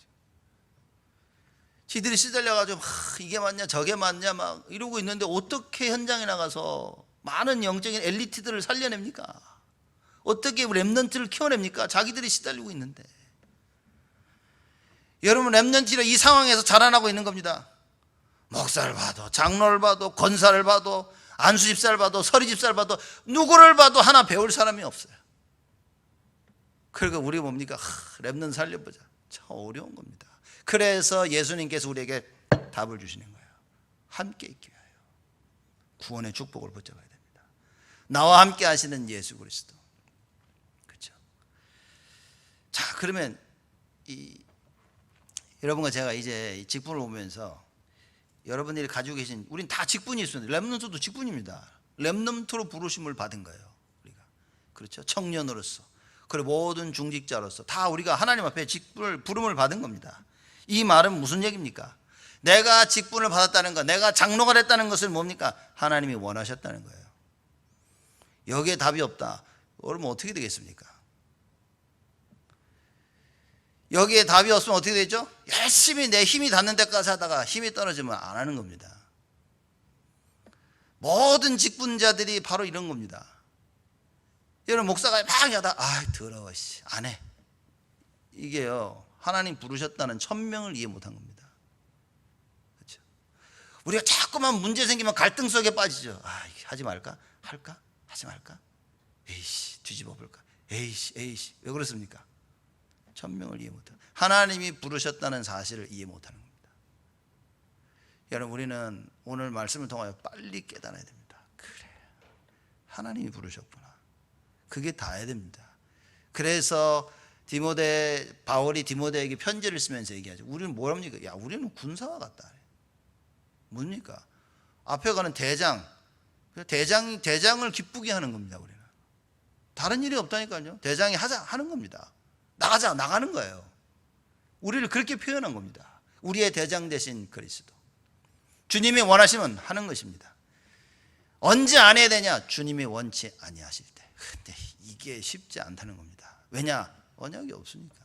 지들이 시달려가지고 이게 맞냐 저게 맞냐 막 이러고 있는데 어떻게 현장에 나가서 많은 영적인 엘리트들을 살려냅니까? 어떻게 렘넌트를 키워냅니까? 자기들이 시달리고 있는데. 여러분, 렘넌트는 이 상황에서 자라나고 있는 겁니다. 목사를 봐도, 장로를 봐도, 권사를 봐도, 안수집사를 봐도, 서리집사를 봐도, 누구를 봐도 하나 배울 사람이 없어요. 그러니까 우리 뭡니까? 렘넌트 살려보자. 참 어려운 겁니다. 그래서 예수님께서 우리에게 답을 주시는 거예요. 함께 있기 위하여 구원의 축복을 붙잡아야 됩니다. 나와 함께 하시는 예수 그리스도. 그렇죠? 자, 그러면 여러분과 제가 이제 직분을 보면서 여러분들이 가지고 계신, 우린 다 직분이 있습니다. 렘넌트도 직분입니다. 렘넌트로 부르심을 받은 거예요. 우리가. 그렇죠? 청년으로서, 그리고 모든 중직자로서 다 우리가 하나님 앞에 직분을, 부름을 받은 겁니다. 이 말은 무슨 얘기입니까? 내가 직분을 받았다는 것, 내가 장로가 됐다는 것은 뭡니까? 하나님이 원하셨다는 거예요. 여기에 답이 없다. 그러면 어떻게 되겠습니까? 여기에 답이 없으면 어떻게 되죠? 열심히 내 힘이 닿는 데까지 하다가 힘이 떨어지면 안 하는 겁니다. 모든 직분자들이 바로 이런 겁니다. 여러분, 목사가 막 하다 더러워 안 해. 이게요, 하나님 부르셨다는 천명을 이해 못한 겁니다. 그렇죠? 우리가 자꾸만 문제 생기면 갈등 속에 빠지죠. 하지 말까? 할까? 하지 말까? 에이씨, 뒤집어 볼까? 에이씨, 왜 그렇습니까? 천명을 이해 못하는, 하나님이 부르셨다는 사실을 이해 못하는 겁니다. 여러분, 우리는 오늘 말씀을 통하여 빨리 깨달아야 됩니다. 그래, 하나님이 부르셨구나. 그게 다야 됩니다. 그래서 바울이 디모데에게 편지를 쓰면서 얘기하죠. 우리는 뭐랍니까? 야, 우리는 군사와 같다. 뭡니까? 앞에 가는 대장을 기쁘게 하는 겁니다. 우리는 다른 일이 없다니까요. 대장이 하는 겁니다. 나가는 거예요. 우리를 그렇게 표현한 겁니다. 우리의 대장 되신 그리스도. 주님이 원하시면 하는 것입니다. 언제 안 해야 되냐? 주님이 원치 아니하실 때. 근데 이게 쉽지 않다는 겁니다. 왜냐? 언약이 없으니까.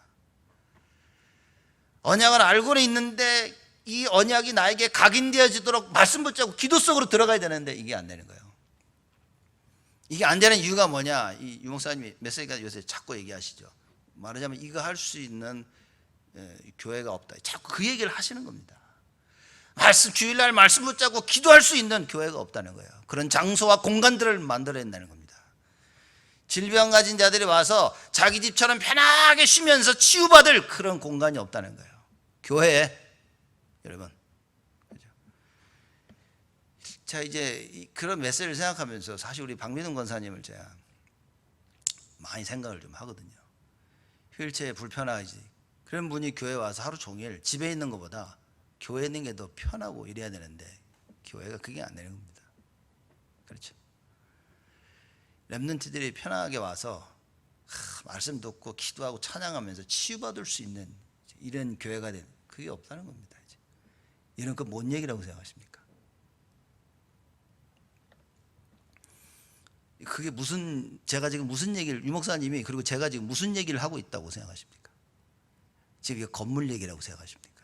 언약을 알고는 있는데 이 언약이 나에게 각인되어지도록 말씀 붙잡고 기도 속으로 들어가야 되는데 이게 안 되는 거예요. 이게 안 되는 이유가 뭐냐? 이 유목사님이 메시지가 요새 자꾸 얘기하시죠. 말하자면 이거 할 수 있는 교회가 없다. 자꾸 그 얘기를 하시는 겁니다. 주일날 말씀 붙잡고 기도할 수 있는 교회가 없다는 거예요. 그런 장소와 공간들을 만들어야 된다는 겁니다. 질병 가진 자들이 와서 자기 집처럼 편하게 쉬면서 치유받을 그런 공간이 없다는 거예요. 교회에. 여러분, 그렇죠? 자, 이제 그런 메시지를 생각하면서 사실 우리 박민훈 권사님을 제가 많이 생각을 좀 하거든요. 휠체어에 불편하지. 그런 분이 교회 와서 하루 종일 집에 있는 것보다 교회에 있는 게 더 편하고 이래야 되는데 교회가 그게 안 되는 겁니다. 그렇죠? 렘넌트들이 편하게 와서 말씀 듣고 기도하고 찬양하면서 치유받을 수 있는 이런 교회가 되는, 그게 없다는 겁니다. 이제. 이런 거 뭔 얘기라고 생각하십니까? 그게 제가 지금 무슨 얘기를, 유 목사님이, 그리고 제가 지금 무슨 얘기를 하고 있다고 생각하십니까? 지금 이게 건물 얘기라고 생각하십니까?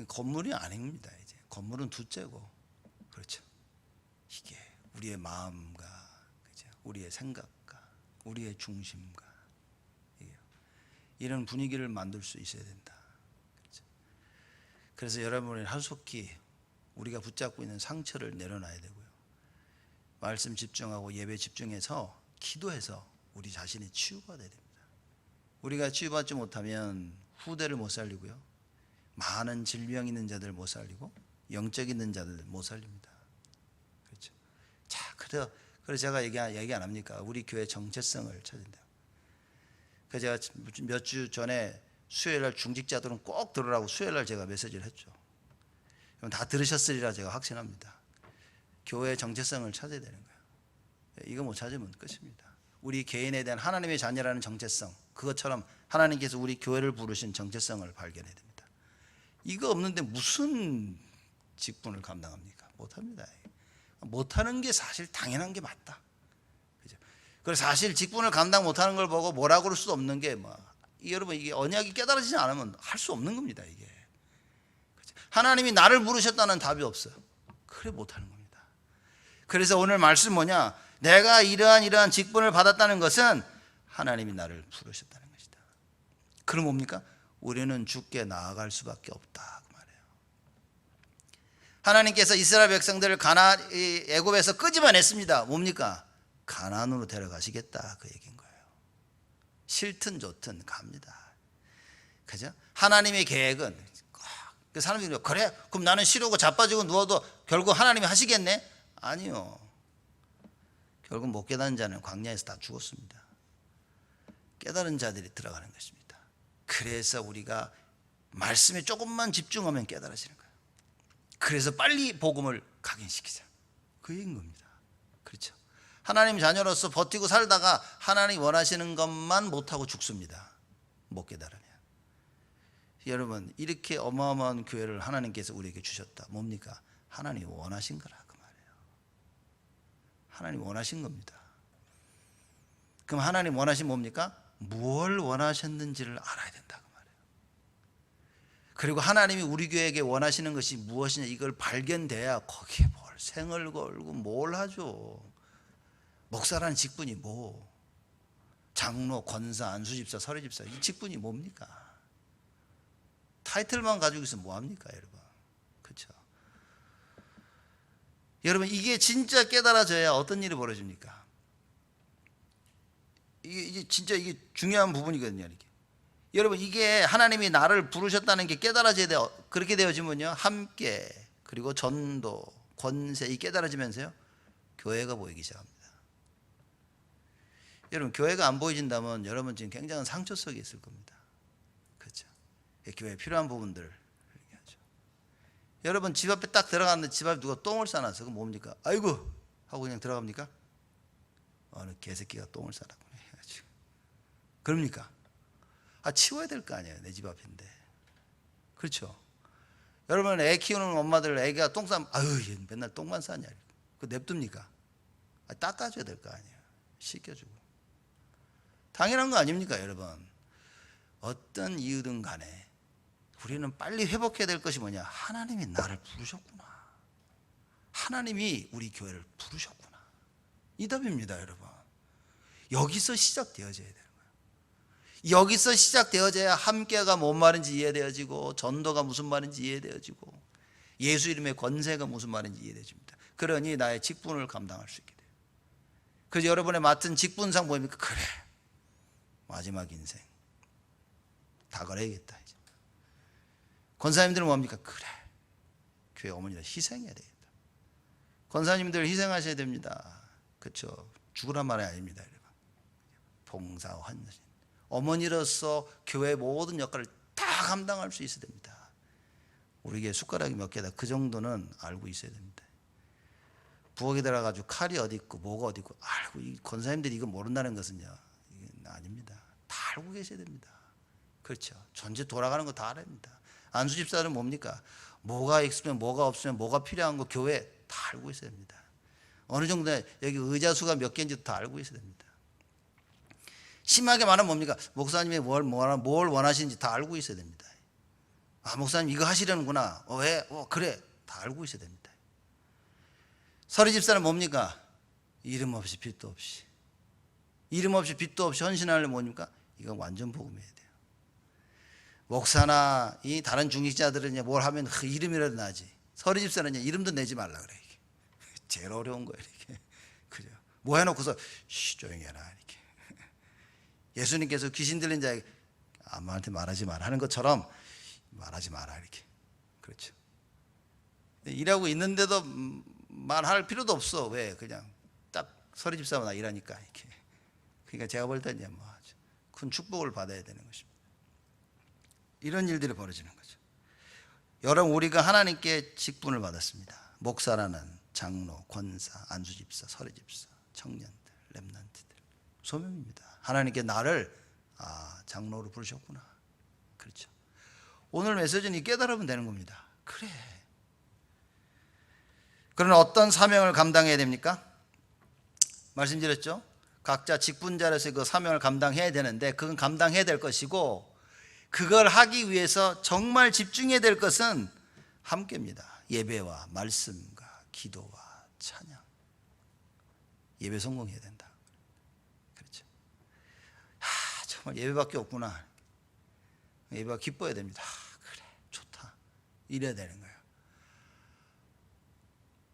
건물이 아닙니다. 이제 건물은 둘째고, 그렇죠? 이게 우리의 마음과, 그렇죠? 우리의 생각과 우리의 중심과, 이런 분위기를 만들 수 있어야 된다. 그렇죠? 그래서 여러분이 하루속히 우리가 붙잡고 있는 상처를 내려놔야 되고요. 말씀 집중하고 예배 집중해서 기도해서 우리 자신이 치유받아야 됩니다. 우리가 치유받지 못하면 후대를 못 살리고요. 많은 질병 있는 자들 못 살리고 영적 있는 자들 못 살립니다. 그렇죠? 자, 그래서 제가 얘기 안 합니까? 우리 교회 정체성을 찾아야 된다. 그래서 제가 몇 주 전에 수요일날 중직자들은 꼭 들으라고 수요일날 제가 메시지를 했죠. 다 들으셨으리라 제가 확신합니다. 교회의 정체성을 찾아야 되는 거예요. 이거 못 찾으면 끝입니다. 우리 개인에 대한 하나님의 자녀라는 정체성, 그것처럼 하나님께서 우리 교회를 부르신 정체성을 발견해야 됩니다. 이거 없는데 무슨 직분을 감당합니까? 못합니다. 못하는 게 사실 당연한 게 맞다. 그죠? 그래서 사실 직분을 감당 못하는 걸 보고 뭐라고 그럴 수도 없는 게 여러분 이게 언약이 깨달아지지 않으면 할 수 없는 겁니다. 이게 그죠? 하나님이 나를 부르셨다는 답이 없어요. 그래 못하는 겁니다. 그래서 오늘 말씀 뭐냐? 내가 이러한 직분을 받았다는 것은 하나님이 나를 부르셨다는 것이다. 그럼 뭡니까? 우리는 주께 나아갈 수밖에 없다. 하나님께서 이스라엘 백성들을 애굽에서 끄집어냈습니다. 뭡니까? 가나안으로 데려가시겠다 그 얘기인 거예요. 싫든 좋든 갑니다. 그죠? 하나님의 계획은 그 사람들이 그래? 그럼 나는 싫고 자빠지고 누워도 결국 하나님이 하시겠네? 아니요. 결국 못 깨달은 자는 광야에서 다 죽었습니다. 깨달은 자들이 들어가는 것입니다. 그래서 우리가 말씀에 조금만 집중하면 깨달아지는 거예요. 그래서 빨리 복음을 각인시키자. 그 얘기인 겁니다. 그렇죠? 하나님 자녀로서 버티고 살다가 하나님 원하시는 것만 못하고 죽습니다. 못 깨달으면. 여러분 이렇게 어마어마한 교회를 하나님께서 우리에게 주셨다. 뭡니까? 하나님 원하신 거라 그 말이에요. 하나님 원하신 겁니다. 그럼 하나님 원하신 뭡니까? 뭘 원하셨는지를 알아야 된다. 그리고 하나님이 우리 교회에게 원하시는 것이 무엇이냐 이걸 발견돼야 거기에 뭘 생을 걸고 뭘 하죠. 목사라는 직분이 뭐 장로, 권사, 안수집사, 서리집사 이 직분이 뭡니까? 타이틀만 가지고 있으면 뭐합니까 여러분? 그렇죠? 여러분 이게 진짜 깨달아져야 어떤 일이 벌어집니까? 이게 진짜 이게 중요한 부분이거든요. 이게. 여러분 이게 하나님이 나를 부르셨다는 게 깨달아져야 돼요. 그렇게 되어지면요 함께 그리고 전도 권세 이 깨달아지면서요 교회가 보이기 시작합니다. 여러분 교회가 안 보여진다면 여러분 지금 굉장한 상처 속에 있을 겁니다. 그렇죠? 교회에 필요한 부분들 얘기하죠. 여러분 집 앞에 딱 들어갔는데 집 앞에 누가 똥을 싸놨어. 그럼 뭡니까? 아이고 하고 그냥 들어갑니까? 어느 개새끼가 똥을 싸놨구나 해가지고 그럽니까? 치워야 될 거 아니에요. 내 집 앞인데. 그렇죠? 여러분 애 키우는 엄마들 애가 똥 싸면 아유 얘 맨날 똥만 싸냐. 그거 냅둡니까? 닦아줘야 될 거 아니에요. 씻겨주고. 당연한 거 아닙니까 여러분? 어떤 이유든 간에 우리는 빨리 회복해야 될 것이 뭐냐? 하나님이 나를 부르셨구나. 하나님이 우리 교회를 부르셨구나. 이 답입니다 여러분. 여기서 시작되어져야 돼요. 여기서 시작되어져야 함께가 뭔 말인지 이해되어지고 전도가 무슨 말인지 이해되어지고 예수 이름의 권세가 무슨 말인지 이해되어집니다. 그러니 나의 직분을 감당할 수 있게 돼요. 그래서 여러분의 맡은 직분상 뭐입니까? 그래 마지막 인생 다 걸어야겠다. 이제. 권사님들은 뭡니까? 그래 교회 어머니들 희생해야 되겠다. 권사님들 희생하셔야 됩니다. 그렇죠? 죽으란 말이 아닙니다. 봉사 헌신 어머니로서 교회 모든 역할을 다 감당할 수 있어야 됩니다. 우리에게 숟가락이 몇 개다 그 정도는 알고 있어야 됩니다. 부엌에 들어가지고 칼이 어디 있고 뭐가 어디 있고 알고 이 권사님들이 이거 모른다는 것은요 이게 아닙니다. 다 알고 계셔야 됩니다. 그렇죠? 전체 돌아가는 거 다 알아야 합니다. 안수집사는 뭡니까? 뭐가 있으면 뭐가 없으면 뭐가 필요한 거 교회 다 알고 있어야 됩니다. 어느 정도 여기 의자 수가 몇 개인지 다 알고 있어야 됩니다. 심하게 말하면 뭡니까? 목사님이 뭘 원하시는지 다 알고 있어야 됩니다. 목사님 이거 하시려는구나. 왜? 그래. 다 알고 있어야 됩니다. 서리집사는 뭡니까? 이름 없이 빚도 없이. 이름 없이 빚도 없이 헌신하려면 뭡니까? 이건 완전 복음해야 돼요. 목사나 이 다른 중직자들은 이제 뭘 하면 그 이름이라도 나지. 서리 집사는 이제 이름도 내지 말라 그래. 이게. 제일 어려운 거예요. 이렇게. 그죠? 뭐 해놓고서 조용히 해라. 이렇게. 예수님께서 귀신 들린 자에게 아무한테 말하지 마라 하는 것처럼 말하지 마라 이렇게. 그렇죠. 일하고 있는데도 말할 필요도 없어. 왜? 그냥 딱 서리 집사만 일하니까 이렇게. 그러니까 제가 볼 때는 뭐 아주 큰 축복을 받아야 되는 것입니다. 이런 일들이 벌어지는 거죠. 여러분, 우리가 하나님께 직분을 받았습니다. 목사라는 장로, 권사, 안수집사, 서리집사, 청년들, 렘넌트들 소명입니다. 하나님께 나를 장로로 부르셨구나. 그렇죠. 오늘 메시지는 이 깨달으면 되는 겁니다. 그래. 그러나 어떤 사명을 감당해야 됩니까? 말씀드렸죠. 각자 직분자로서 그 사명을 감당해야 되는데 그건 감당해야 될 것이고, 그걸 하기 위해서 정말 집중해야 될 것은 함께입니다. 예배와 말씀과 기도와 찬양. 예배 성공해야 된다. 그렇죠. 정말 예배밖에 없구나. 예배가 기뻐야 됩니다. 그래, 좋다. 이래야 되는 거예요.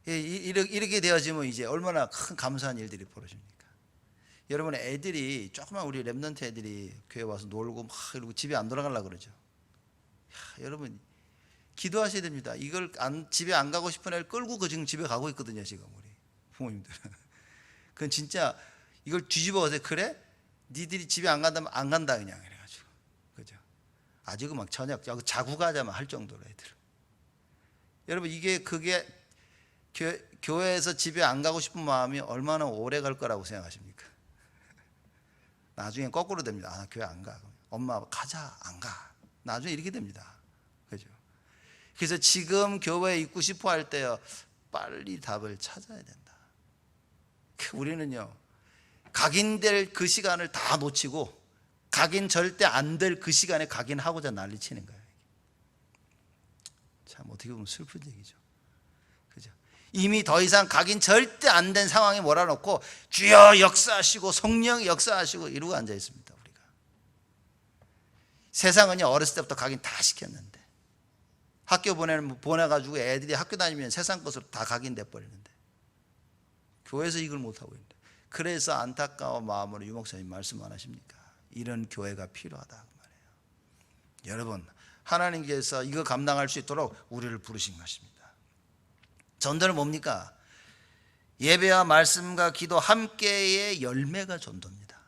이렇게 되어지면 이제 얼마나 큰 감사한 일들이 벌어집니까? 여러분, 애들이 조그만 우리 랩런트 애들이 교회 와서 놀고 막 이러고 집에 안 돌아가려고 그러죠. 여러분, 기도하셔야 됩니다. 이걸 집에 안 가고 싶은 애를 끌고 지금 집에 가고 있거든요. 지금 우리 부모님들은. 그건 진짜 이걸 뒤집어서 그래? 니들이 집에 안 간다면 안 간다 그냥 이래가지고. 그죠? 아직은 막 저녁 자고 가자만 할 정도로 애들. 여러분, 그게 교회에서 집에 안 가고 싶은 마음이 얼마나 오래 갈 거라고 생각하십니까? 나중에 거꾸로 됩니다. 교회 안 가. 엄마 가자. 안 가. 나중에 이렇게 됩니다. 그죠? 그래서 지금 교회에 있고 싶어 할 때요, 빨리 답을 찾아야 된다. 우리는요, 각인될 그 시간을 다 놓치고 각인 절대 안 될 그 시간에 각인하고자 난리치는 거예요. 참 어떻게 보면 슬픈 얘기죠. 그죠? 이미 더 이상 각인 절대 안 된 상황에 몰아놓고 주여 역사하시고 성령 역사하시고 이러고 앉아 있습니다. 우리가 세상은요, 어렸을 때부터 각인 다 시켰는데, 학교 보내가지고 애들이 학교 다니면 세상 것으로 다 각인돼 버리는데 교회에서 이걸 못하고 있는데, 그래서 안타까운 마음으로 유 목사님 말씀 안 하십니까? 이런 교회가 필요하다 그 말이에요. 여러분, 하나님께서 이거 감당할 수 있도록 우리를 부르신 것입니다. 전도는 뭡니까? 예배와 말씀과 기도 함께의 열매가 전도입니다.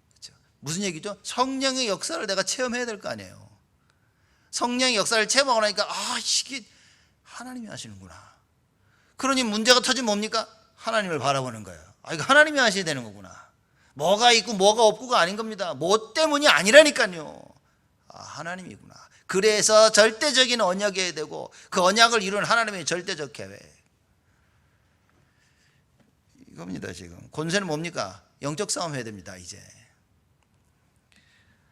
그렇죠? 무슨 얘기죠? 성령의 역사를 내가 체험해야 될 거 아니에요. 성령의 역사를 체험하고 나니까 이게 하나님이 하시는구나. 그러니 문제가 터지면 뭡니까? 하나님을 바라보는 거예요. 이거 하나님이 하셔야 되는 거구나. 뭐가 있고 뭐가 없고가 아닌 겁니다. 뭐 때문이 아니라니까요. 하나님이구나. 그래서 절대적인 언약이어야 되고, 그 언약을 이루는 하나님의 절대적 계획. 이겁니다. 지금 권세는 뭡니까? 영적 싸움 해야 됩니다. 이제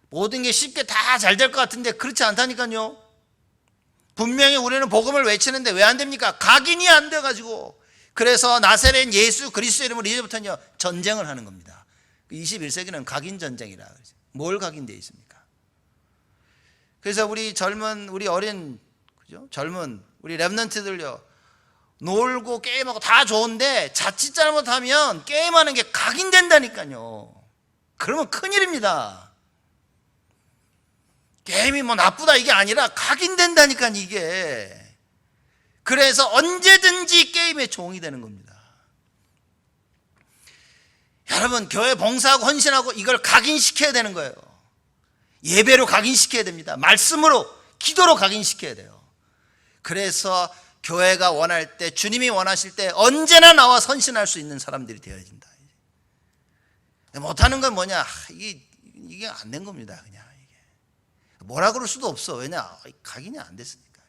모든 게 쉽게 다 잘 될 것 같은데 그렇지 않다니까요. 분명히 우리는 복음을 외치는데 왜 안 됩니까? 각인이 안 돼가지고. 그래서 나사렛 예수 그리스도 이름으로 이제부터는요, 전쟁을 하는 겁니다. 21세기는 각인 전쟁이라. 뭘 각인되어 있습니까? 그래서 우리 젊은, 우리 어린, 그죠? 젊은 우리 랩런트들요, 놀고 게임하고 다 좋은데 자칫 잘못하면 게임하는 게 각인된다니까요. 그러면 큰일입니다. 게임이 뭐 나쁘다 이게 아니라 각인된다니까 이게. 그래서 언제든지 게임의 종이 되는 겁니다. 여러분, 교회 봉사하고 헌신하고 이걸 각인시켜야 되는 거예요. 예배로 각인시켜야 됩니다. 말씀으로, 기도로 각인시켜야 돼요. 그래서 교회가 원할 때, 주님이 원하실 때 언제나 나와 선신할 수 있는 사람들이 되어진다. 못하는 건 뭐냐? 이게 안 된 겁니다. 그냥 이게 뭐라 그럴 수도 없어. 왜냐? 각인이 안 됐으니까.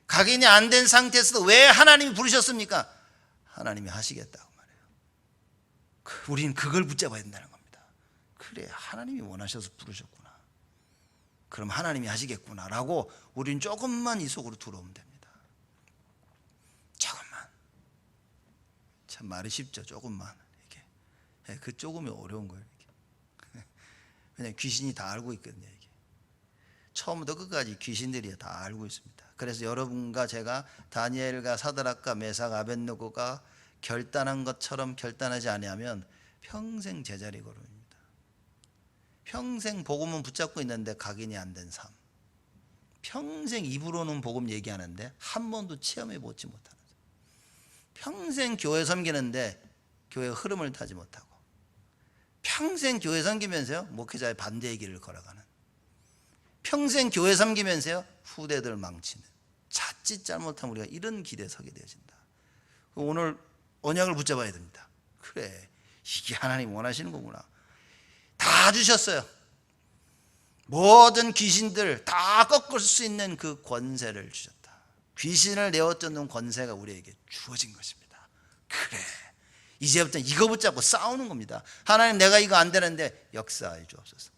각인이 안 된 상태에서도 왜 하나님이 부르셨습니까? 하나님이 하시겠다고 말해요. 우리는 그걸 붙잡아야 된다는 겁니다. 그래, 하나님이 원하셔서 부르셨구나. 그럼 하나님이 하시겠구나 라고 우리는 조금만 이 속으로 들어오면 됩니다. 조금만. 참 말이 쉽죠. 조금만. 이렇게. 그 조금이 어려운 거예요. 이렇게. 그냥 귀신이 다 알고 있거든요. 이게 처음부터 끝까지 귀신들이 다 알고 있습니다. 그래서 여러분과 제가 다니엘과 사드락과 메삭 아벳느고가 결단한 것처럼 결단하지 아니하면 평생 제자리 걸음입니다. 평생 복음은 붙잡고 있는데 각인이 안 된 삶. 평생 입으로는 복음 얘기하는데 한 번도 체험해 보지 못하는 삶. 평생 교회 섬기는데 교회 흐름을 타지 못하고, 평생 교회 섬기면서요 목회자의 반대의 길을 걸어가는, 평생 교회 섬기면서요 후대들 망치는, 자칫 잘못하면 우리가 이런 길에 서게 되어진다. 오늘 언약을 붙잡아야 됩니다. 그래, 이게 하나님 원하시는 거구나. 다 주셨어요. 모든 귀신들 다 꺾을 수 있는 그 권세를 주셨다. 귀신을 내어쫓는 권세가 우리에게 주어진 것입니다. 그래, 이제부터 이거 붙잡고 싸우는 겁니다. 하나님, 내가 이거 안 되는데 역사해 주옵소서.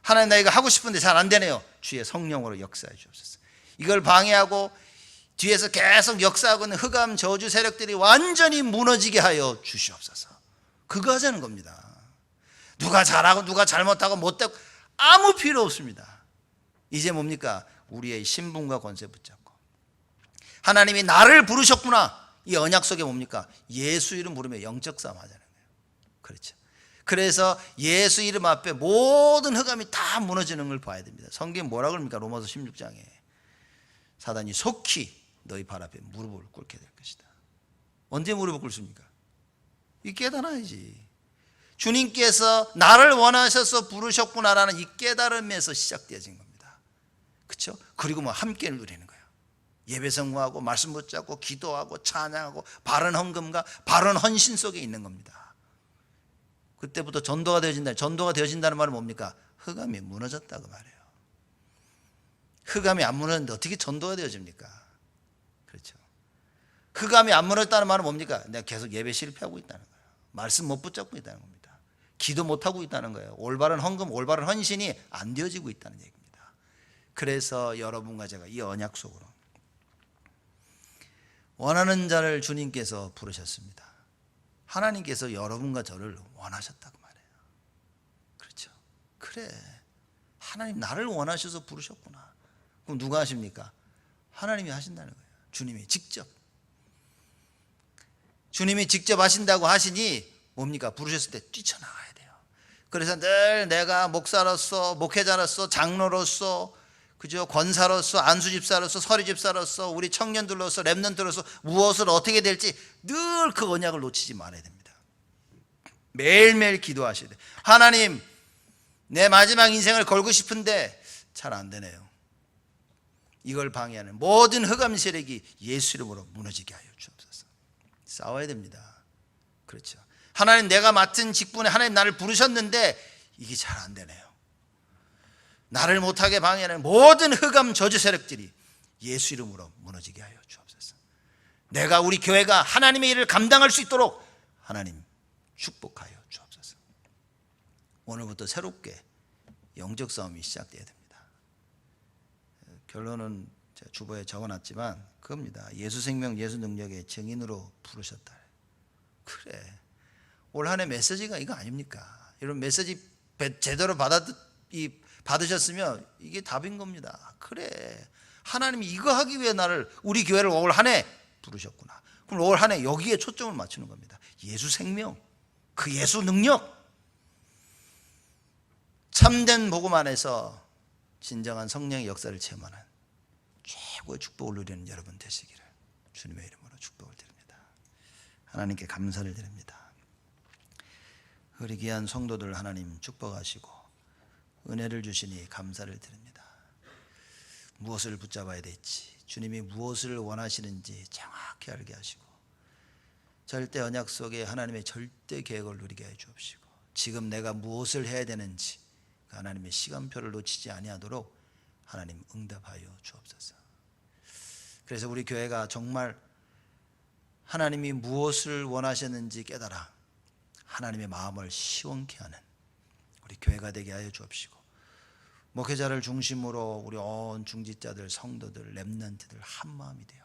하나님, 나 이거 하고 싶은데 잘 안 되네요. 주의 성령으로 역사해 주옵소서. 이걸 방해하고 뒤에서 계속 역사하고 있는 흑암 저주 세력들이 완전히 무너지게 하여 주시옵소서. 그거 하자는 겁니다. 누가 잘하고 누가 잘못하고 못되고 아무 필요 없습니다. 이제 뭡니까? 우리의 신분과 권세 붙잡고, 하나님이 나를 부르셨구나. 이 언약 속에 뭡니까? 예수 이름 부르며 영적 싸움 하자는 거예요. 그렇죠. 그래서 예수 이름 앞에 모든 흑암이 다 무너지는 걸 봐야 됩니다. 성경이 뭐라고 합니까? 로마서 16장에 사단이 속히 너희 발 앞에 무릎을 꿇게 될 것이다. 언제 무릎을 꿇습니까? 이 깨달아야지. 주님께서 나를 원하셔서 부르셨구나라는 이 깨달음에서 시작되어진 겁니다. 그렇죠? 그리고 뭐 함께 누리는 거예요. 예배 성공하고 말씀 붙잡고 기도하고 찬양하고 바른 헌금과 바른 헌신 속에 있는 겁니다. 그때부터 전도가 되어진다. 전도가 되어진다는 말은 뭡니까? 흑암이 무너졌다고 말해요. 흑암이 안 무너졌는데 어떻게 전도가 되어집니까? 그렇죠. 흑암이 안 무너졌다는 말은 뭡니까? 내가 계속 예배 실패하고 있다는 거예요. 말씀 못 붙잡고 있다는 겁니다. 기도 못하고 있다는 거예요. 올바른 헌금, 올바른 헌신이 안 되어지고 있다는 얘기입니다. 그래서 여러분과 제가 이 언약 속으로 원하는 자를 주님께서 부르셨습니다. 하나님께서 여러분과 저를 원하셨다고 말해요. 그렇죠. 그래, 하나님 나를 원하셔서 부르셨구나. 그럼 누가 하십니까? 하나님이 하신다는 거예요. 주님이 직접. 주님이 직접 하신다고 하시니 뭡니까? 부르셨을 때 뛰쳐나가야 돼요. 그래서 늘 내가 목사로서, 목회자로서, 장로로서, 그죠? 권사로서, 안수집사로서, 서리집사로서, 우리 청년들로서, 렘넌트로서 무엇을 어떻게 될지 늘 그 언약을 놓치지 말아야 됩니다. 매일매일 기도하셔야 돼요. 하나님, 내 마지막 인생을 걸고 싶은데 잘 안 되네요. 이걸 방해하는 모든 흑암 세력이 예수 이름으로 무너지게 하여 주옵소서. 싸워야 됩니다. 그렇죠. 하나님, 내가 맡은 직분에 하나님 나를 부르셨는데 이게 잘 안 되네요. 나를 못하게 방해하는 모든 흑암 저주 세력들이 예수 이름으로 무너지게 하여 주옵소서. 내가, 우리 교회가 하나님의 일을 감당할 수 있도록 하나님 축복하여 주옵소서. 오늘부터 새롭게 영적 싸움이 시작돼야 됩니다. 결론은 제가 주보에 적어놨지만 그겁니다. 예수 생명, 예수 능력의 증인으로 부르셨다. 그래, 올 한 해 메시지가 이거 아닙니까? 이런 메시지 제대로 받으셨으면 이게 답인 겁니다. 그래, 하나님이 이거 하기 위해 나를, 우리 교회를 올 한 해 부르셨구나. 그럼 올 한 해 여기에 초점을 맞추는 겁니다. 예수 생명, 그 예수 능력, 참된 복음 안에서 진정한 성령의 역사를 체험하는 최고의 축복을 누리는 여러분 되시기를 주님의 이름으로 축복을 드립니다. 하나님께 감사를 드립니다. 우리 귀한 성도들 하나님 축복하시고 은혜를 주시니 감사를 드립니다. 무엇을 붙잡아야 될지, 주님이 무엇을 원하시는지 정확히 알게 하시고 절대 언약 속에 하나님의 절대 계획을 누리게 해 주옵시고, 지금 내가 무엇을 해야 되는지 하나님의 시간표를 놓치지 아니하도록 하나님 응답하여 주옵소서. 그래서 우리 교회가 정말 하나님이 무엇을 원하셨는지 깨달아 하나님의 마음을 시원케 하는 우리 교회가 되게 하여 주옵시고, 목회자를 중심으로 우리 온 중직자들, 성도들, 렘넌트들 한 마음이 되어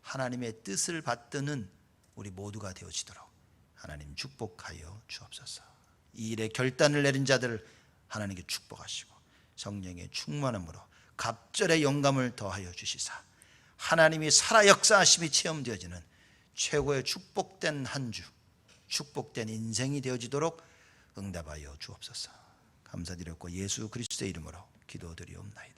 하나님의 뜻을 받드는 우리 모두가 되어지도록 하나님 축복하여 주옵소서. 이 일에 결단을 내린 자들 하나님께 축복하시고 성령의 충만함으로 갑절의 영감을 더하여 주시사 하나님이 살아 역사하심이 체험되어지는 최고의 축복된 한 주, 축복된 인생이 되어지도록 응답하여 주옵소서. 감사드렸고 예수 그리스도의 이름으로 기도드리옵나이다.